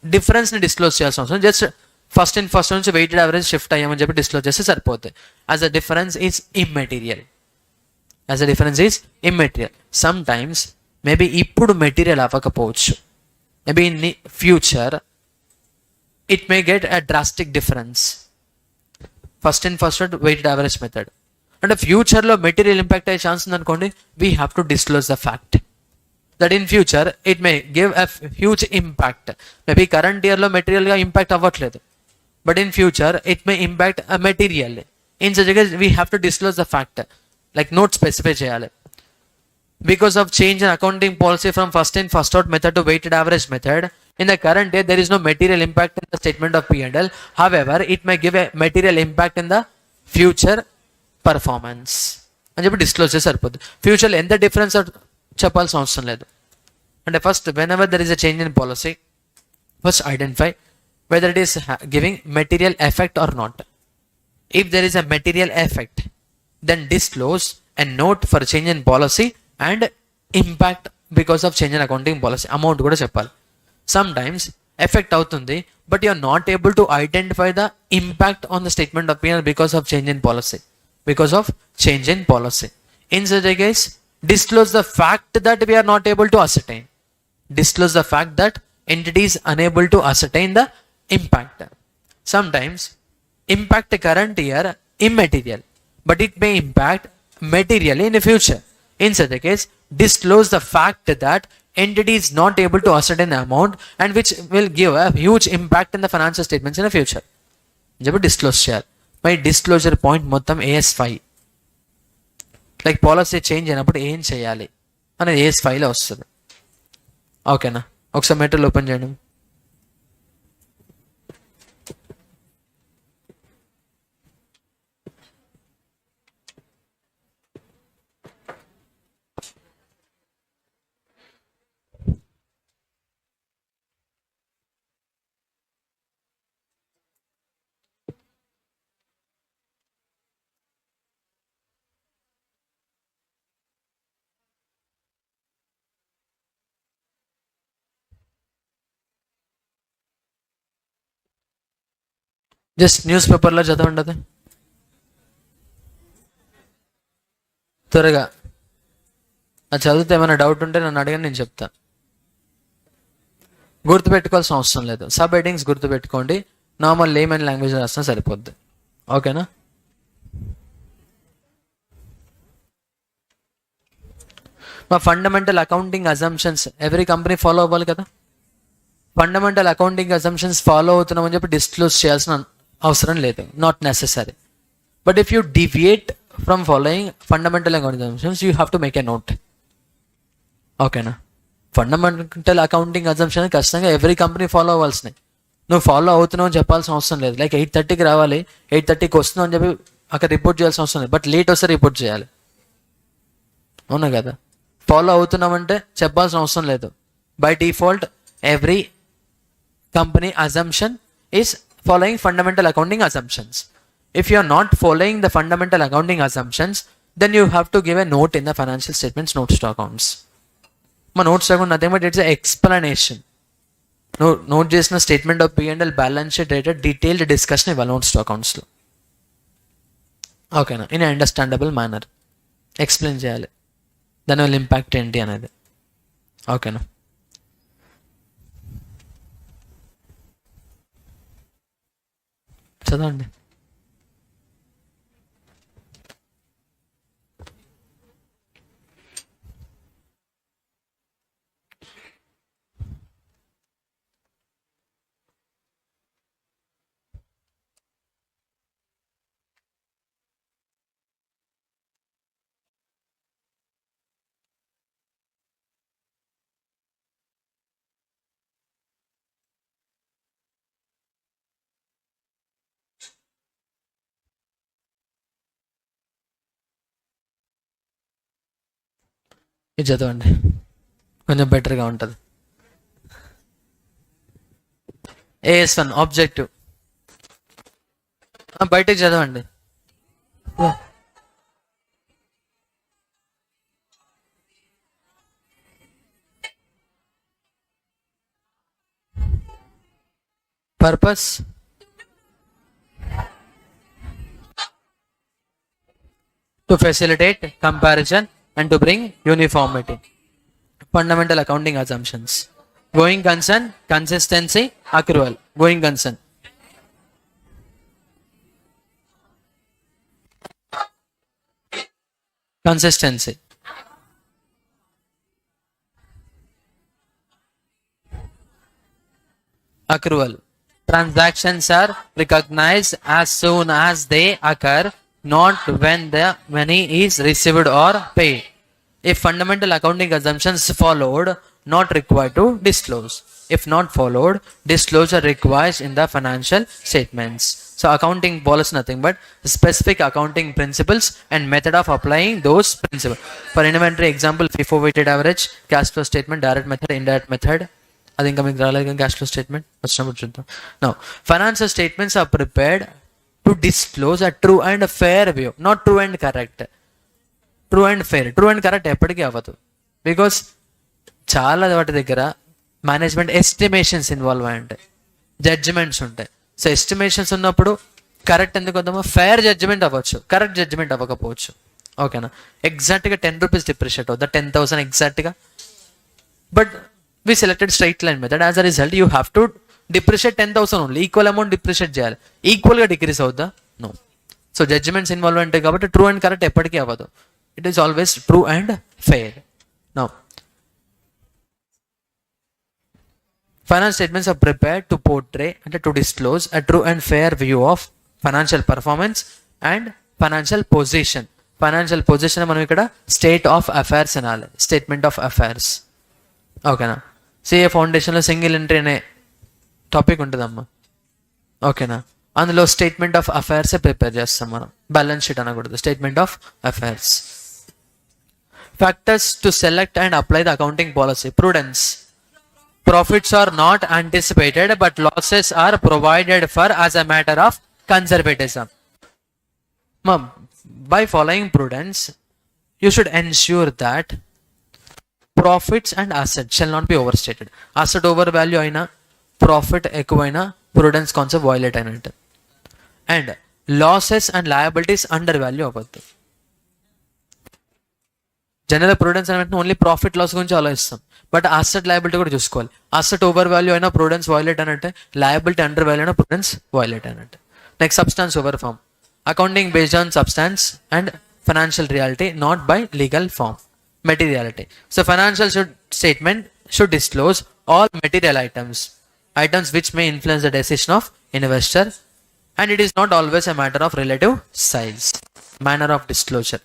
డిఫరెన్స్ని disclose చేయాల్సిన అవసరం, just first in first నుంచి weighted average shift అయ్యామని చెప్పి disclose చేస్తే సరిపోతుంది. As a difference is immaterial. As a difference is immaterial. Sometimes maybe ఇప్పుడు material అవ్వకపోవచ్చు, maybe in the future it may get a drastic difference. First in first out weighted average method. And future లో material impact అయ్యే chance ఉందనుకోండి, we have to disclose the fact that in future it may give a huge impact. Maybe current ఇయర్లో మెటీరియల్గా impact అవ్వట్లేదు, but in future it may impact a material. In such case we have to disclose the fact, like note specify చేయాలి. Because of change in accounting policy from first in first out method to weighted average method, in the current year there is no material impact in the statement of P&L. However, it may give a material impact in the future performance. అని చెప్పి disclose చేసి సరిపోద్ది. ఫ్యూచర్లో ఎంత difference చెప్పాల్సిన అవసరం లేదు. అంటే first whenever there is a change in policy, first identify whether it is giving material effect or not. If there is a material effect, then disclose a note for change in policy and impact because of change in accounting policy. Amount కూడా చెప్పాలి. Sometimes effect అవుతుంది, but you are not able to identify the impact on the statement of P&L because of change in policy. Because of change in policy. In such a case, disclose the fact that we are not able to ascertain. Disclose the fact that entity is unable to ascertain the impact. Sometimes impact current year immaterial, but it may impact materially in the future. In such a case, disclose the fact that entity is not able to ascertain the amount and which will give a huge impact in the financial statements in the future. చెప్పి disclose చేయాలి. My disclosure point మొత్తం AS5, like policy change అయినప్పుడు ఏం చేయాలి అనేది AS5లో వస్తుంది. ఓకేనా? ఒకసారి మెటీరియల్ ఓపెన్ చేయండి. జస్ట్ న్యూస్ పేపర్లో చదవండి, అది త్వరగా. అది చదివితే ఏమైనా డౌట్ ఉంటే నన్ను అడగని, నేను చెప్తా. గుర్తుపెట్టుకోవాల్సిన అవసరం లేదు. సబ్ హెడ్డింగ్స్ గుర్తుపెట్టుకోండి, నార్మల్ లేమన్ లాంగ్వేజ్ రాసినా సరిపోద్ది. ఓకేనా? మా fundamental accounting assumptions every company follow అవ్వాలి కదా. ఫండమెంటల్ అకౌంటింగ్ అజంప్షన్స్ ఫాలో అవుతున్నామని చెప్పి డిస్క్లోజ్ చేయాల్సిన అవసరం లేదు, not necessary. But if you deviate from following fundamental accounting assumptions, you have to make a note. ఓకేనా? ఫండమెంటల్ అకౌంటింగ్ అజంప్షన్ ఖచ్చితంగా every company follow అవ్వాల్సినవి. నువ్వు follow అవుతున్నావు అని చెప్పాల్సిన అవసరం లేదు. లైక్ 8:30కి రావాలి, 8:30కి వస్తున్నావు అని చెప్పి అక్కడ రిపోర్ట్ చేయాల్సిన అవసరం లేదు, బట్ లేట్ వస్తే రిపోర్ట్ చేయాలి. అవునా కదా? ఫాలో అవుతున్నామంటే చెప్పాల్సిన అవసరం లేదు. By default every company assumption is following fundamental accounting assumptions. If you are not following the fundamental accounting assumptions, then you have to give a note in the financial statements, notes to accounts. Ma notes to account nothing but it's an explanation. Note చేసిన statement of P&L balance sheet related detailed discussion ఇవ్వాలి notes to accounts లో. ఓకేనా? In understandable manner explain చేయాలి దానివల్ల impact ఏంటి అనేది. ఓకేనా? చదవండి. ఇది చదవండి, కొంచెం బెటర్గా ఉంటుంది. AS1 ఆబ్జెక్టివ్ బయటకు చదవండి. Purpose to facilitate comparison and to bring uniformity. Fundamental accounting assumptions. Going concern, consistency, accrual. Going concern. Consistency. Accrual. Transactions are recognized as soon as they occur, not when the money is received or paid. If fundamental accounting assumptions followed, not required to disclose. If not followed, disclosure requires in the financial statements. So accounting policy nothing but specific accounting principles and method of applying those principles. For inventory example, FIFO weighted average, cash flow statement, direct method, indirect method. అది ఇంకా మీకు రాలేదు cash flow statement వచ్చినప్పుడు చూద్దాం. Now financial statements are prepared to disclose a true and fair view, not true and correct. True and fair, true and correct ఎప్పటికీ అవ్వదు. Because చాలా వాటి దగ్గర మేనేజ్మెంట్ ఎస్టిమేషన్స్ ఇన్వాల్వ్ అయి ఉంటాయి, జడ్జిమెంట్స్ ఉంటాయి. సో ఎస్టిమేషన్స్ ఉన్నప్పుడు కరెక్ట్ ఎందుకు వద్దామో, ఫేర్ జడ్జిమెంట్ అవ్వచ్చు, కరెక్ట్ జడ్జిమెంట్ అవ్వకపోవచ్చు. ఓకేనా, ఎగ్జాక్ట్గా 10 రూపీస్ డిప్రిషియేట్ అవుద్దా, 10,000 ఎగ్జాక్ట్గా. But we selected straight line method. As a result, you have to depreciate 10,000 only. Equal amount depreciate చేయాలి. ఈక్వల్ గా డిక్రీస్ అవుద్దా, నో. సో జడ్జిమెంట్స్ ఇన్వాల్వ్ ఉంటాయి కాబట్టి ట్రూ అండ్ కరెక్ట్ ఎప్పటికీ అవ్వదు. It is always true and fair. Now finance statements are prepared to portray అంటే to disclose a true and fair view of financial performance and financial position. Financial position మనం ఇక్కడ state of affairs అనాలి, statement of affairs. ఓకేనా, CA ఫౌండేషన్లో single entry అనే topic ఉంటుందమ్మా. ఓకేనా, అందులో స్టేట్మెంట్ ఆఫ్ అఫైర్సే ప్రిపేర్ చేస్తాం మనం, బ్యాలెన్స్ షీట్ అనకూడదు, statement of affairs. Factors to select and apply the accounting policy. Prudence. Profits are not anticipated but losses are provided for as a matter of conservatism. By following prudence, you should ensure that profits and assets shall not be overstated. Asset over value aina, profit ఎక్కువైనా prudence concept violate అయినట్టు. And losses and liabilities under value అవ్వద్దు. General prudence అంటే only profit loss గురించి ఆలోచిస్తాం, but asset liability కూడా చూసుకోవాలి. Asset over value అయినా prudence violate అనంటే, లయబిలిటీ అండర్ వాల్యూ అయినా ప్రూడెన్స్ వైలేట్ అనంటే. Next substance over form. Accounting based on substance and financial reality, not by legal form. Materiality. So financial statement should disclose all material items which may influence the decision of investor, and it is not always a matter of relative size. Manner of disclosure.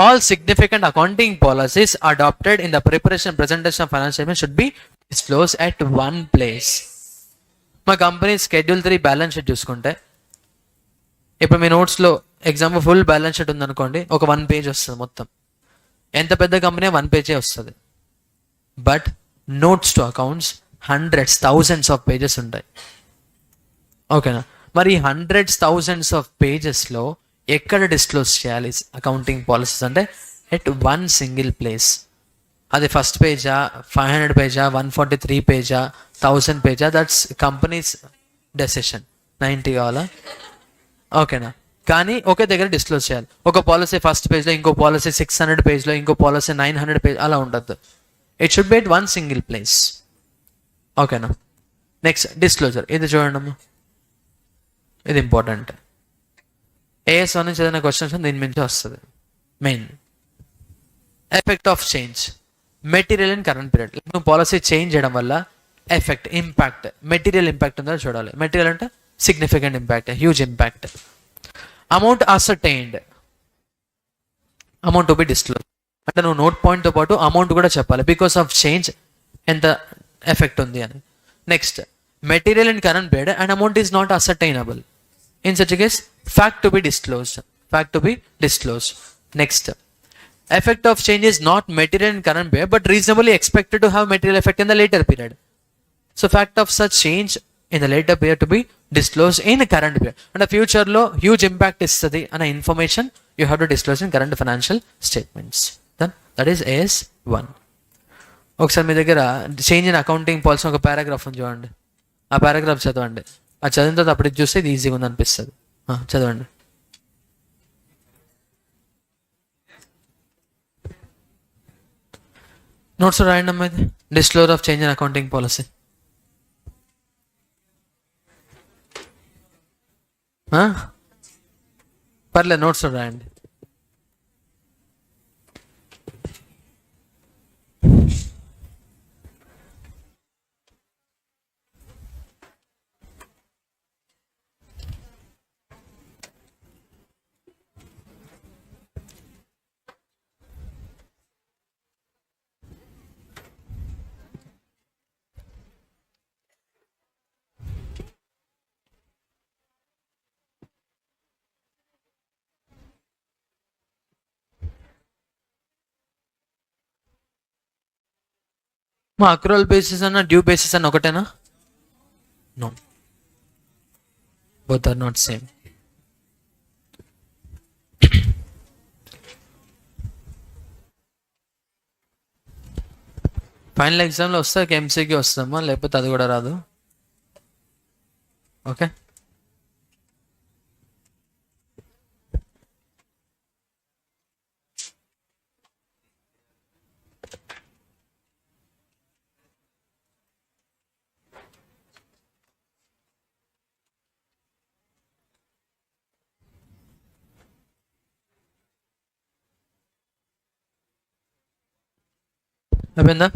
All significant accounting policies adopted in the preparation and presentation of financial statements should be disclosed at one place. మా company Schedule 3 balance sheet చూసుకుంటే, ఇప్పుడు మీ నోట్స్లో example full balance sheet ఉందనుకోండి, ఒక 1 page వస్తుంది మొత్తం. ఎంత పెద్ద company 1 పేజే వస్తుంది. But notes to accounts hundreds thousands of pages ఉంటాయి. ఓకేనా, మరి హండ్రెడ్స్ థౌజండ్స్ ఆఫ్ పేజెస్లో ఎక్కడ డిస్క్లోజ్ చేయాలి అకౌంటింగ్ పాలసీస్ అంటే, ఎట్ వన్ సింగిల్ ప్లేస్. అది ఫస్ట్ పేజా, 500 పేజా, 143 పేజా, 1000 పేజా, దట్స్ కంపెనీస్ డెసిషన్. 90 కావాలా, ఓకేనా. కానీ ఒకే దగ్గర డిస్క్లోజ్ చేయాలి. ఒక పాలసీ ఫస్ట్ పేజ్లో, ఇంకో పాలసీ 600 పేజ్లో, ఇంకో పాలసీ 900 పేజ్, అలా ఉండద్దు. It should be at one single place. ఓకేనా. Next disclosure. ఇది చూడండి అమ్మా, ఇది ఇంపార్టెంట్. AS1 నుంచి ఏదైనా క్వశ్చన్స్ దీని నుంచి వస్తుంది. Main effect of change material in current period. నువ్వు పాలసీ చేంజ్ చేయడం వల్ల ఎఫెక్ట్, ఇంపాక్ట్, మెటీరియల్ ఇంపాక్ట్ ఉందో చూడాలి. మెటీరియల్ అంటే significant impact, huge impact. Amount ascertained, amount to be disclose అంటే నువ్వు నోట్ పాయింట్తో పాటు అమౌంట్ కూడా చెప్పాలి, బికాస్ ఆఫ్ చేంజ్ ఎంత ఎఫెక్ట్ ఉంది అని. Next material in current period and amount is not ascertainable. In such a case, fact to be disclosed. Fact to be disclosed. Next, effect of change is not material in current period, but reasonably expected to have material effect in the later period. So, fact of such change in the later period to be disclosed in the current period. And the future law, huge impact is the information you have to disclose in current financial statements. Then that is AS1. ఒకసారి మీ దగ్గర change in accounting policy ఒక paragraph ఉంది చూడండి, ఆ paragraph చదవండి. అది చదివిన తర్వాత అప్పటికి చూస్తే ఇది ఈజీగా ఉంది అనిపిస్తుంది. చదవండి. నోట్స్ రాయండి అమ్మా. ఇది disclosure of change in accounting policy. పర్లేదు, నోట్స్ రాయండి. మా అక్రూవల్ బేసిస్ అన్న డ్యూ బేసిస్ అన్న ఒకటేనా? No, both are not same. Final ఎగ్జామ్లో వస్తే ఎంసీకి వస్తామా, లేకపోతే అది కూడా రాదు. ఓకే, అయిపోయిందా?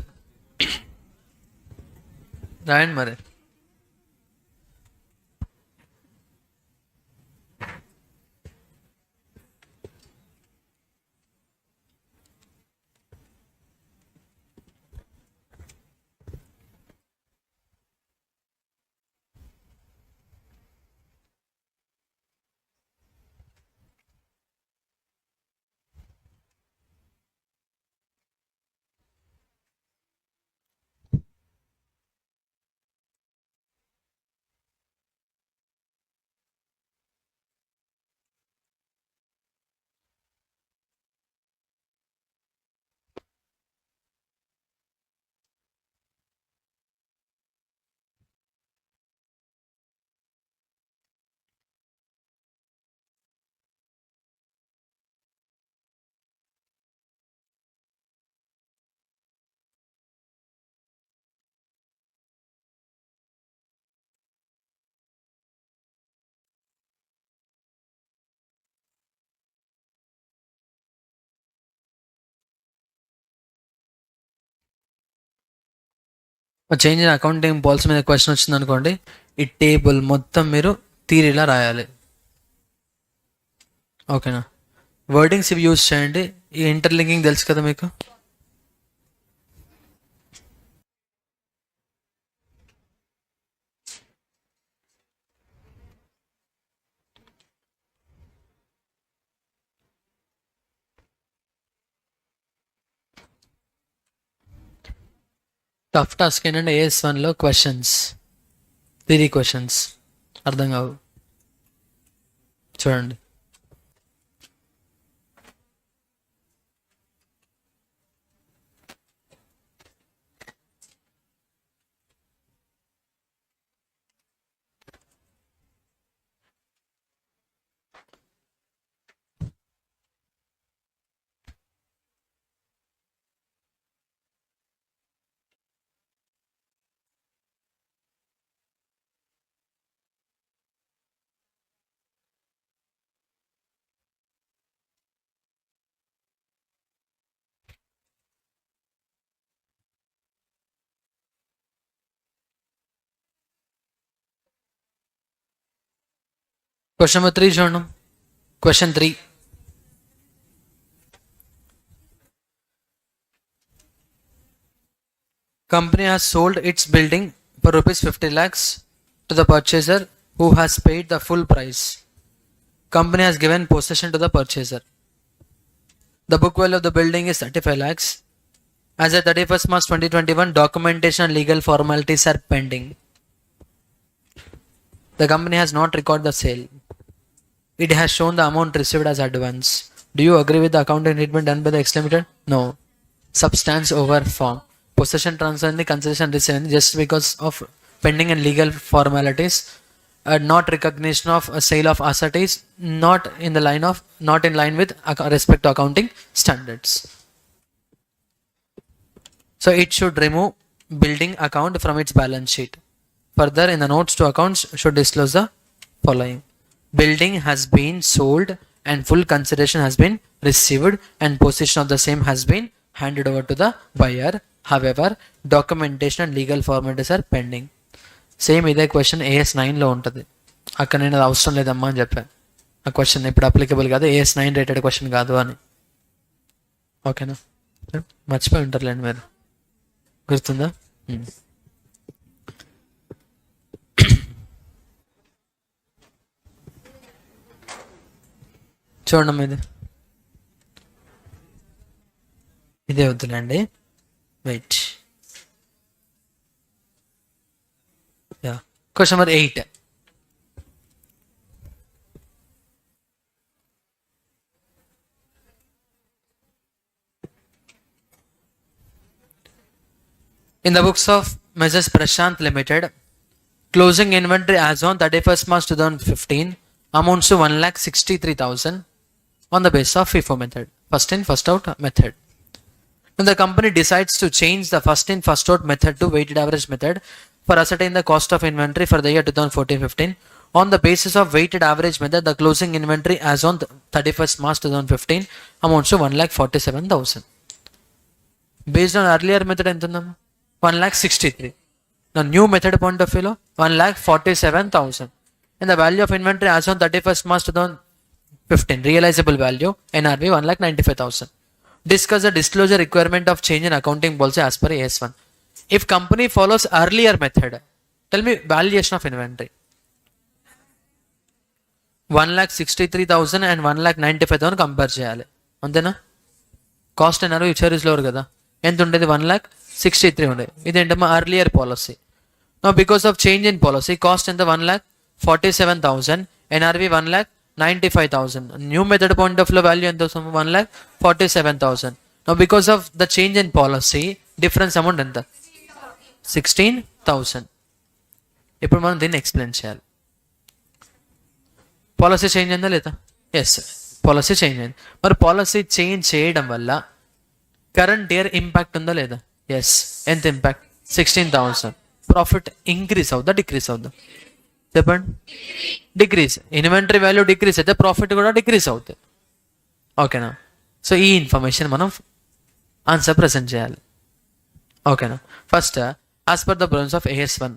రాయండి మరి. చేంజ్ ఇన్ అకౌంటింగ్ పాలసీ మీద క్వశ్చన్ వచ్చింది అనుకోండి, ఈ టేబుల్ మొత్తం మీరు థియరీలా రాయాలి. ఓకేనా? వర్డింగ్స్ ఇవి యూజ్ చేయండి. ఈ ఇంటర్లింకింగ్ తెలుసు కదా మీకు. టఫ్ టాస్క్ ఏంటంటే AS1లో క్వశ్చన్స్, థియరీ క్వశ్చన్స్ అర్థం కావు. చూడండి, క్వశ్చన్ నెంబర్ 3 చూడండి. Question 3, company has sold its building for rupees 50 lakhs to the purchaser who has paid the full price. Company has given possession to the purchaser. The book value of the building is 35 lakhs. As at 31st March 2021, documentation and legal formalities are pending. The company has not recorded the sale. It has shown the amount received as advance. Do you agree with the accounting treatment done by the X Limited? No. Substance over form. Possession transfer and the concession received just because of pending and legal formalities. Not recognition of a sale of asset is not in line with respect to accounting standards. So it should remove building account from its balance sheet. Further, in the notes to accounts should disclose the following: building has been sold and full consideration has been received and possession of the same has been handed over to the buyer. However, documentation and legal formalities are pending. Same ఇదే question AS9లో ఉంటుంది. అక్కడ నేను అది అవసరం లేదమ్మా అని చెప్పాను. ఆ క్వశ్చన్ ఇప్పుడు అప్లికబుల్ కాదు, AS9 రేటెడ్ క్వశ్చన్ కాదు అని. ఓకేనా? మర్చిపోయి ఉంటారులేండి మీరు. గుర్తుందా? చూడండి, ఇదే వద్దులేండి, wait. Question number 8. In the books of Mrs. Prashant Limited, closing inventory as on 31st March 2015 amounts to 1,63,000 on the basis of FIFO method, first in first out method. When the company decides to change the first in first out method to weighted average method for ascertain the cost of inventory for the year 2014-15, on the basis of weighted average method, the closing inventory as on 31st March 2015 amounts to 1,47,000. Based on earlier method, 1,63,000. Now, new method point of view, 1,47,000. And the value of inventory as on 31st March 2015, realizable value, NRV, 1,95,000. Discuss the disclosure requirement of change in accounting policy as per AS1. If company follows earlier method, tell me valuation of inventory. 1,63,000 and 1,95,000 compare చేయాలి అంతేనా. Cost అన్నారు ఇచ్చారు lower కదా, ఎంత ఉండేది 1,63,000 ఉండేది. ఇదేంటమ్మా earlier policy. No because of change in policy cost ఎంత 1,47,000, NRV 1,95,000. New method point of low value ఎంత వస్తుంది 1,47,000. No because of the change in policy difference amount ఎంత 16,000. ఇప్పుడు మనం దీన్ని ఎక్స్ప్లెయిన్ చేయాలి. పాలసీ చేంజ్ అయిందా లేదా? ఎస్, పాలసీ చేంజ్ అయింది. మరి పాలసీ చేంజ్ చేయడం వల్ల కరెంట్ ఇయర్ ఇంపాక్ట్ ఉందా లేదా? ఎస్. ఎంత ఇంపాక్ట్? 16,000. ప్రాఫిట్ ఇంక్రీజ్ అవుదా డిక్రీజ్ అవుదా? చెప్పండి. డిక్రీజ్. ఇన్వెంటరీ వాల్యూ డిక్రీజ్ అయితే ప్రాఫిట్ కూడా డిక్రీజ్ అవుతుంది. ఓకేనా? సో ఈ ఇన్ఫర్మేషన్ మనం ఆన్సర్ ప్రజెంట్ చేయాలి. ఓకేనా? First, as per the provisions of AS1.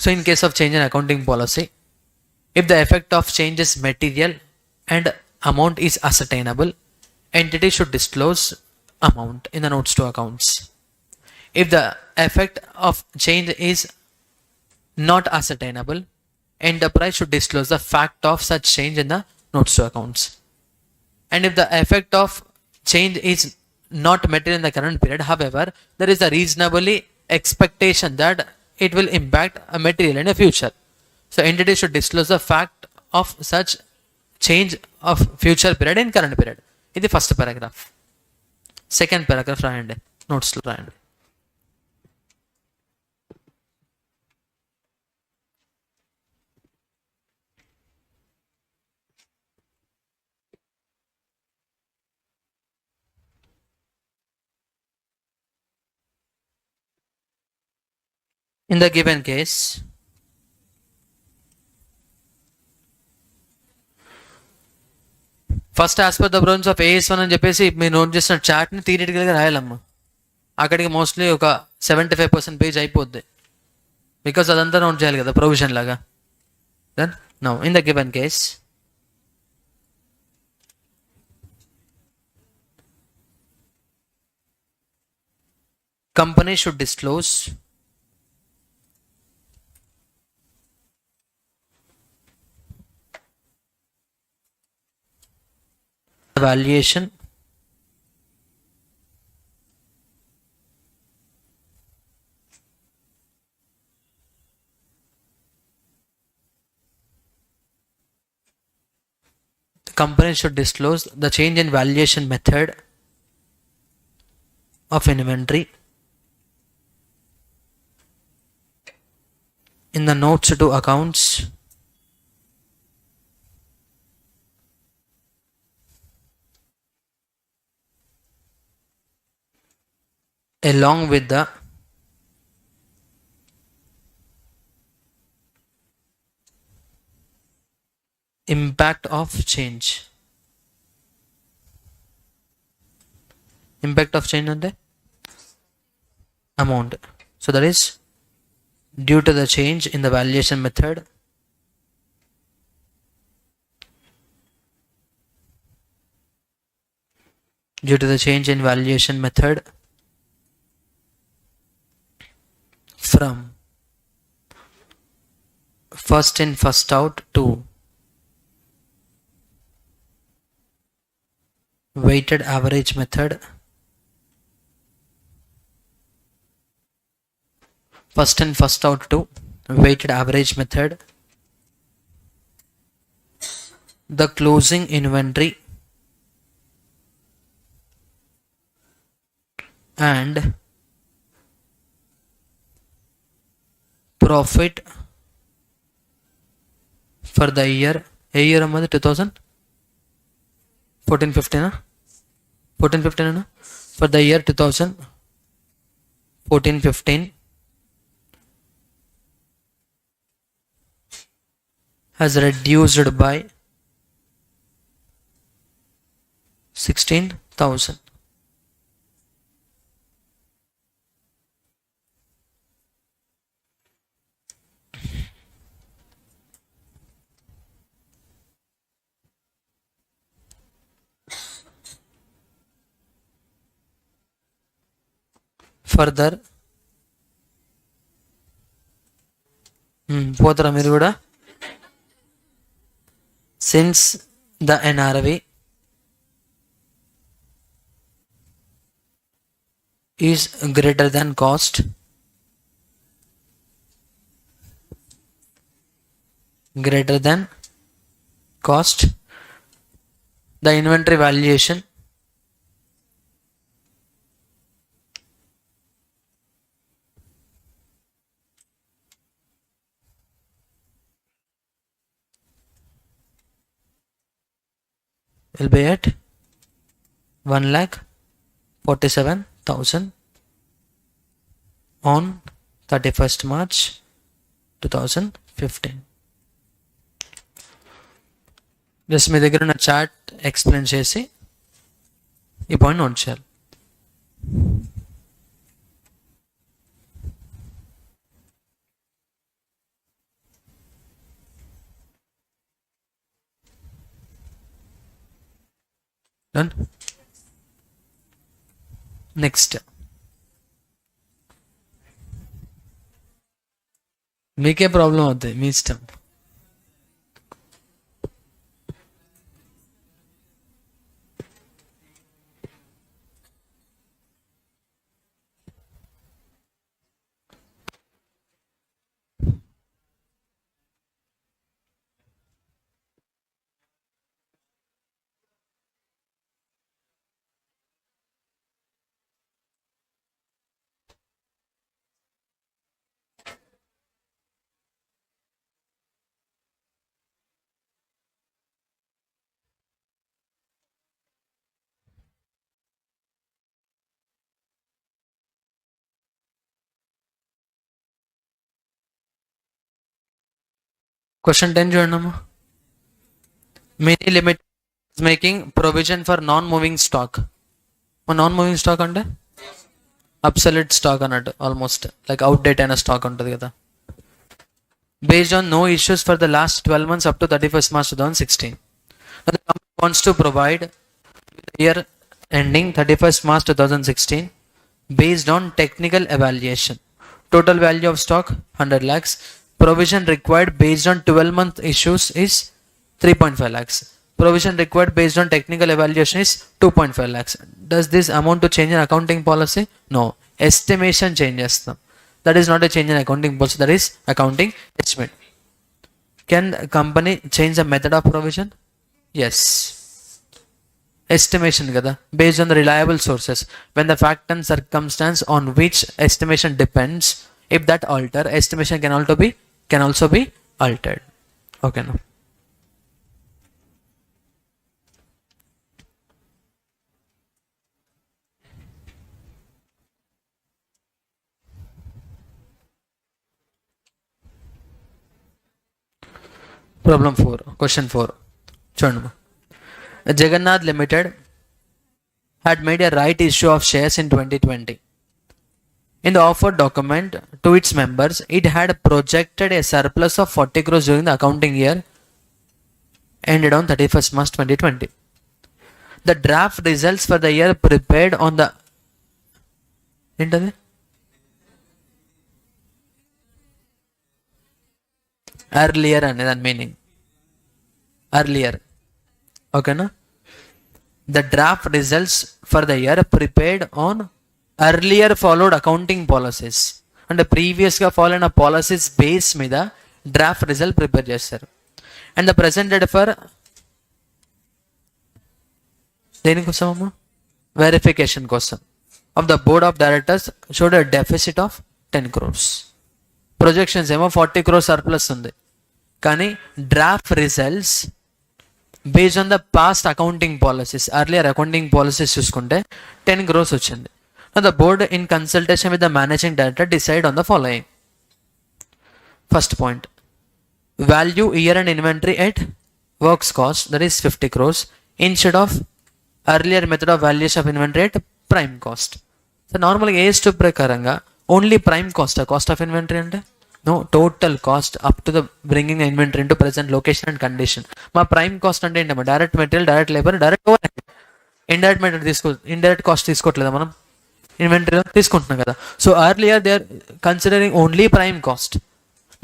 So in case of change in accounting policy, if the effect of change is material and amount is ascertainable, entity should disclose amount in the notes to accounts. If the effect of change is not ascertainable, enterprise should disclose the fact of such change in the notes to accounts. And if the effect of change is not material in the current period, however, there is a reasonably expectation that it will impact a material in the future. So entity should disclose the fact of such change of future period in current period. ఇది first paragraph. Second paragraph రాయండి, నోట్స్లో రాయండి. In the given case, first as per the provisions of AS1 అని చెప్పేసి మీరు note చేసిన చార్ట్ని థియరిటికల్గా రాయాలమ్మా. అక్కడికి mostly ఒక 75% page అయిపోద్ది, బికాస్ అదంతా నోట్ చేయాలి కదా ప్రొవిజన్ లాగా. Then now in the given case, company should disclose valuation the company should disclose the change in valuation method of inventory in the notes to accounts along with the impact of change. Impact of change on the amount. So that is due to the change in the valuation method from first in first out to weighted average method, first in first out to weighted average method, the closing inventory, and profit for the year. A year అమ్మది 2014-15 14-15 for the year 2014-15 has reduced by 16,000. Further, పోతారా మీరు కూడా? Since the NRV is greater than cost, the inventory valuation will be at 1,47,000 on 31st March 2015. Just మీ దగ్గర ఉన్న chart explain చేసి ఈ point note చేయాలి. Done. Next మీకే ప్రాబ్లం అవుతుంది, మీ ఇష్టం. క్వశ్చన్ 10 చూడండి అమ్మా. Mini limit making provision for non moving stock. Non moving stock అంటే అబ్సల్యూట్ స్టాక్ అన్నట్టు, ఆల్మోస్ట్ లైక్ అవుట్ డేట్ అయిన స్టాక్ ఉంటుంది కదా. Based on no issues for the last 12 months up to 31st March 2016. Now the company wants to provide year ending 31st March 2016 based on technical evaluation. Total value of stock 100 lakhs. Provision required based on 12-month issues is 3.5 lakhs. Provision required based on technical evaluation is 2.5 lakhs. Does this amount to change in accounting policy? No. Estimation changes them. That is not a change in accounting policy, that is accounting estimate. Can the company change the method of provision? Yes. Estimation kada, based on the reliable sources. When the fact and circumstance on which estimation depends, if that alter, estimation can also be altered. Okay now. Problem 4, question 4. చూడండి. Jagannath Limited had made a right issue of shares in 2020. In the offer document to its members, it had projected a surplus of 40 crores during the accounting year ended on 31st March 2020. The draft results for the year prepared on the earlier అనే దాని meaning earlier. ఓకేనా? The draft results for the year prepared on earlier followed accounting policies. అంటే ప్రీవియస్గా follow అయిన policies base మీద draft result prepare చేస్తారు. And the presented for దేనికోసమమ్మా, verification కోసం of the board of directors showed a deficit of 10 crores. Projections ఏమో 40 crores surplus ఉంది, కానీ draft results based on the past accounting policies, earlier accounting policies చూసుకుంటే 10 crores వచ్చింది. The board in consultation with the managing director decide on the following. First point, value year and inventory at works cost, that is 50 crores instead of earlier method of valuation of inventory at prime cost. So నార్మల్గా AS two ప్రకారంగా only prime cost of inventory అంటే no, total cost up to the bringing inventory into present location and condition. మా prime cost అంటే ఏంటమ్మా, direct material, direct labour, direct overhead. Indirect material indirect cost తీసుకోవట్లేదా మనం, ఇన్వెంటరీలో తీసుకుంటున్నాం కదా. So earlier they are considering only prime cost.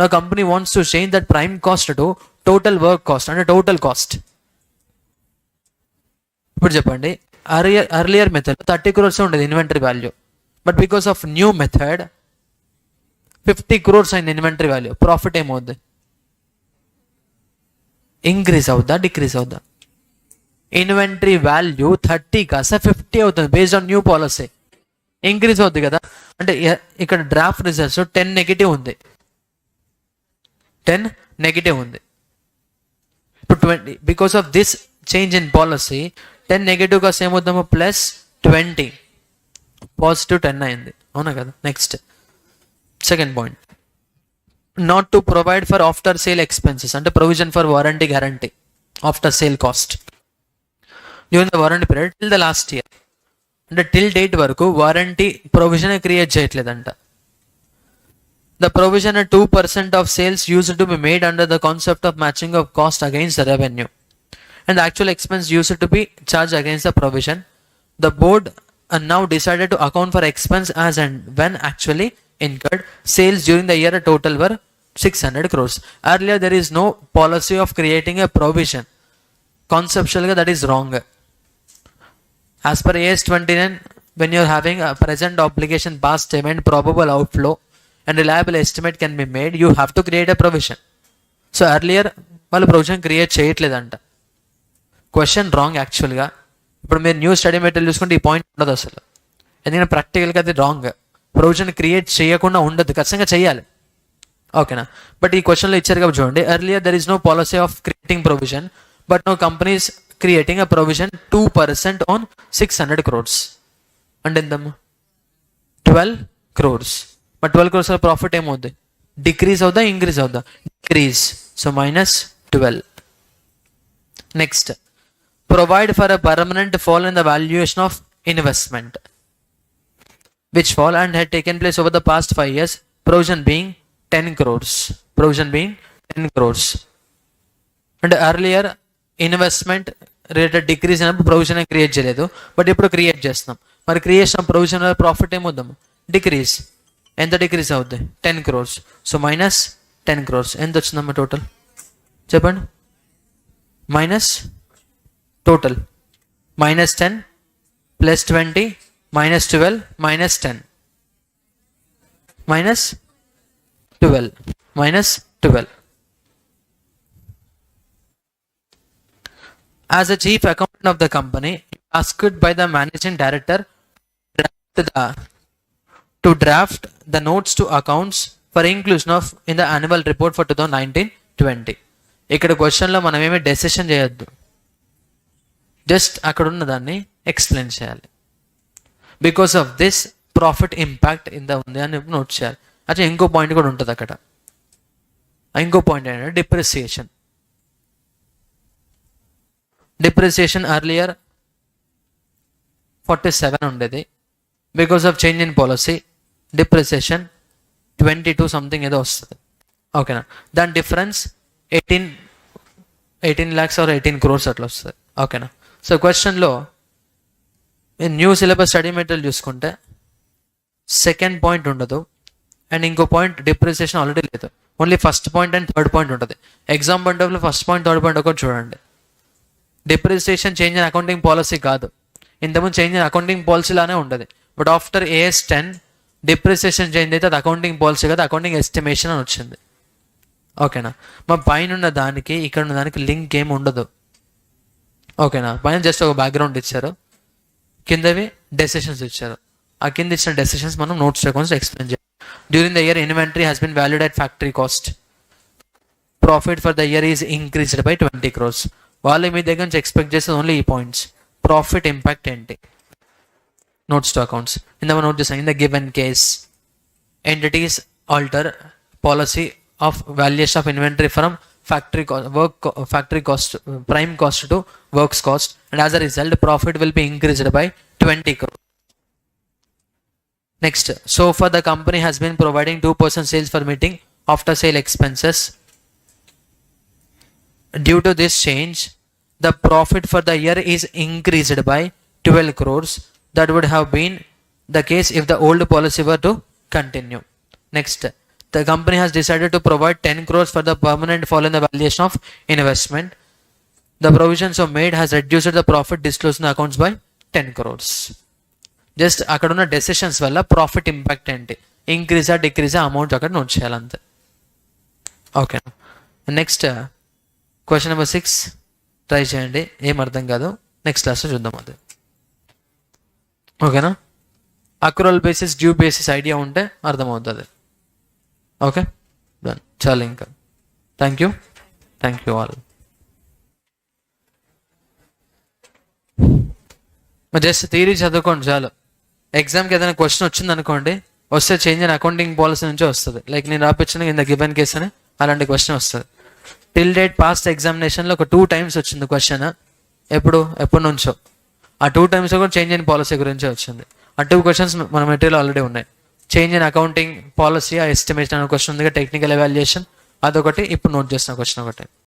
నా company wants to change that prime cost to total work cost అంటే total cost. ఇప్పుడు చెప్పండి, earlier method 30 crores ఉండేది inventory value, but because of new method 50 crores అయింది inventory value. Profit ఏమవుద్ది, increase అవుద్దా decrease అవుద్దా? Inventory value 30 కాస్త 50 అవుతుంది based on new policy, increase అవుద్ది కదా. అంటే ఇక్కడ డ్రాఫ్ట్ రిజల్ట్స్ 10 నెగిటివ్ ఉంది, 10 నెగిటివ్ ఉంది. ఇప్పుడు 20 because of this change in policy 10 negative కాస్త ఏమవుతామో ప్లస్ 20 పాజిటివ్ 10 అయింది, అవునా కదా. Next second point, not to provide for after sale expenses అంటే provision for warranty guarantee after sale cost during the warranty period till the last year. అంటే till date వరకు warranty provision create చేయట్లేదంట. The provision 2% of sales used to be made under the concept of matching of cost against the revenue and the actual expense used to B charge against the provision. The board now decided to account for expense as and when actually incurred. Sales during the year total were 600 crores. Earlier there is no policy of creating a provision. Conceptually that is wrong. As per AS 29, when you are having a present obligation, past payment, probable outflow and reliable estimate can be made, you have to create a provision. So earlier వాళ్ళు provision create చేయట్లేదంట. Question wrong యాక్చువల్గా. ఇప్పుడు మీరు new study material చూసుకుంటే ఈ point ఉండదు అసలు, ఎందుకంటే ప్రాక్టికల్గా అది రాంగ్. ప్రొవిజన్ క్రియేట్ చేయకుండా ఉండదు, ఖచ్చితంగా చేయాలి, ఓకేనా. బట్ ఈ క్వశ్చన్లో ఇచ్చారు కాబట్టి చూడండి, earlier there is no policy of creating provision but no companies creating a provision 2% on 600 crores. అంటే ఎంతమ్మా, 12 crores. మరి 12 crores ప్రాఫిట్ ఏమవుద్ది, డిక్రీజ్ అవుదా ఇంక్రీజ్ అవుదా, decrease. So -12. Next, provide for a permanent fall in the valuation of investment which fall and had taken place over the past 5 years, provision being 10 crores. Provision being 10 crores. And earlier investment rate decrease అయినప్పుడు provision create చేయలేదు, but ఇప్పుడు create చేస్తున్నాం. మరి creation provision profit ఏమవుద్దాం, decrease. ఎంత decrease అవుద్ది, 10 crores. So -10 crores. ఎంత వచ్చిందమ్మా total చెప్పండి, minus total -10 + 20 -12 -10 -12. As a chief accountant of the company, asked by the managing director to draft the notes to accounts for inclusion of in the annual report for 2019-20. ఇక్కడ క్వశ్చన్లో మనం ఏమి decision చేయొద్దు, just అక్కడ ఉన్న దాన్ని explain చేయాలి. Because of this profit impact ఇంత ఉంది అని నోట్ చేయాలి. అచ్చా, ఇంకో పాయింట్ కూడా ఉంటుంది అక్కడ. ఇంకో పాయింట్ ఏంటంటే డిప్రిసియేషన్. డిప్రిసియేషన్ అర్లియర్ 47 ఉండేది, because of change in policy depreciation 22 something ఏదో వస్తుంది, ఓకేనా. దాని డిఫరెన్స్ 18 lakhs or 18 crores అట్లా వస్తుంది, ఓకేనా. సో క్వశ్చన్లో న్యూ సిలబస్ స్టడీ మెటీరియల్ చూసుకుంటే సెకండ్ పాయింట్ ఉండదు, అండ్ ఇంకో పాయింట్ డిప్రిసియేషన్ ఆల్రెడీ లేదు, only first point and third point ఉంటుంది. ఎగ్జామ్ పాయింట్ ఆఫ్లో ఫస్ట్ పాయింట్ థర్డ్ పాయింట్ ఒకటి చూడండి. Depreciation change in accounting policy కాదు, ఇంతకుముందు చేంజ్ ఇన్ అకౌంటింగ్ పాలసీ లానే ఉండదు. But after AS 10 depreciation change అయితే అది అకౌంటింగ్ పాలసీ కదా, అకౌంటింగ్ ఎస్టిమేషన్ అని వచ్చింది. ఓకేనా, మా పైన ఉన్న దానికి ఇక్కడ ఉన్న దానికి లింక్ ఏమి ఉండదు. ఓకేనా, పైన జస్ట్ ఒక బ్యాక్గ్రౌండ్ ఇచ్చారు, కిందవి డెసిషన్స్ ఇచ్చారు. ఆ కింద ఇచ్చిన డెసిషన్స్ మనం నోట్స్ అకౌంట్స్ ఎక్స్ప్లెయిన్ చేయాలి. During the year inventory has been valued at factory cost. Profit for the year is increased by 20 crores. వాళ్ళు మీ దగ్గర నుంచి ఎక్స్పెక్ట్ చేసేది ఓన్లీ ఈ పాయింట్స్. ప్రాఫిట్ ఇంపాక్ట్ ఏంటి, notes to accounts. In the note design, in the given case, entities alter policy of valuation of inventory from factory cost, prime cost to works cost, and as a result, profit will be increased by 20 crore. Next, so far the company has been providing 2% sales for meeting after sale expenses. Due to this change, the profit for the year is increased by 12 crores. That would have been the case if the old policy were to continue. Next, the company has decided to provide 10 crores for the permanent fall in the valuation of investment. The provisions so made has reduced the profit disclosed in the accounts by 10 crores. Just అక్కడ ఉన్న decisions వల్ల profit impact ఏంటి, ఇంక్రీజా డిక్రీజా amount అక్కడ note చేయాలంతే. Okay, next question number 6 try చేయండి, ఏం అర్థం కాదు నెక్స్ట్ క్లాస్లో చూద్దాం అది. ఓకేనా, accrual basis due basis idea ఉంటే అర్థమవుతుంది. ఓకే డన్, చాలు ఇంకా. Thank you all. Just theory చదువుకోండి చాలు. ఎగ్జామ్కి ఏదైనా క్వశ్చన్ వచ్చింది అనుకోండి, వస్తే చేంజ్ ఇన్ అకౌంటింగ్ పాలసీ నుంచే వస్తుంది. లైక్ నేను రాపించిన ఇన్ ద గివెన్ కేస్ అని అలాంటి క్వశ్చన్ వస్తుంది. టిల్ డేట్ పాస్ట్ ఎగ్జామినేషన్లో ఒక 2 times వచ్చింది క్వశ్చన్. ఎప్పటి నుంచో ఆ 2 times కూడా చేంజ్ ఇన్ పాలసీ గురించే వచ్చింది. ఆ 2 questions మన మెటీరియల్ ఆల్రెడీ ఉన్నాయి. చేంజ్ ఇన్ అకౌంటింగ్ పాలసీ, ఆ ఎస్టిమేషన్ అనే క్వశ్చన్ ఉంది, టెక్నికల్ ఎవాల్యుయేషన్ అదొకటి, ఇప్పుడు నోట్ చేసిన క్వశ్చన్ ఒకటి.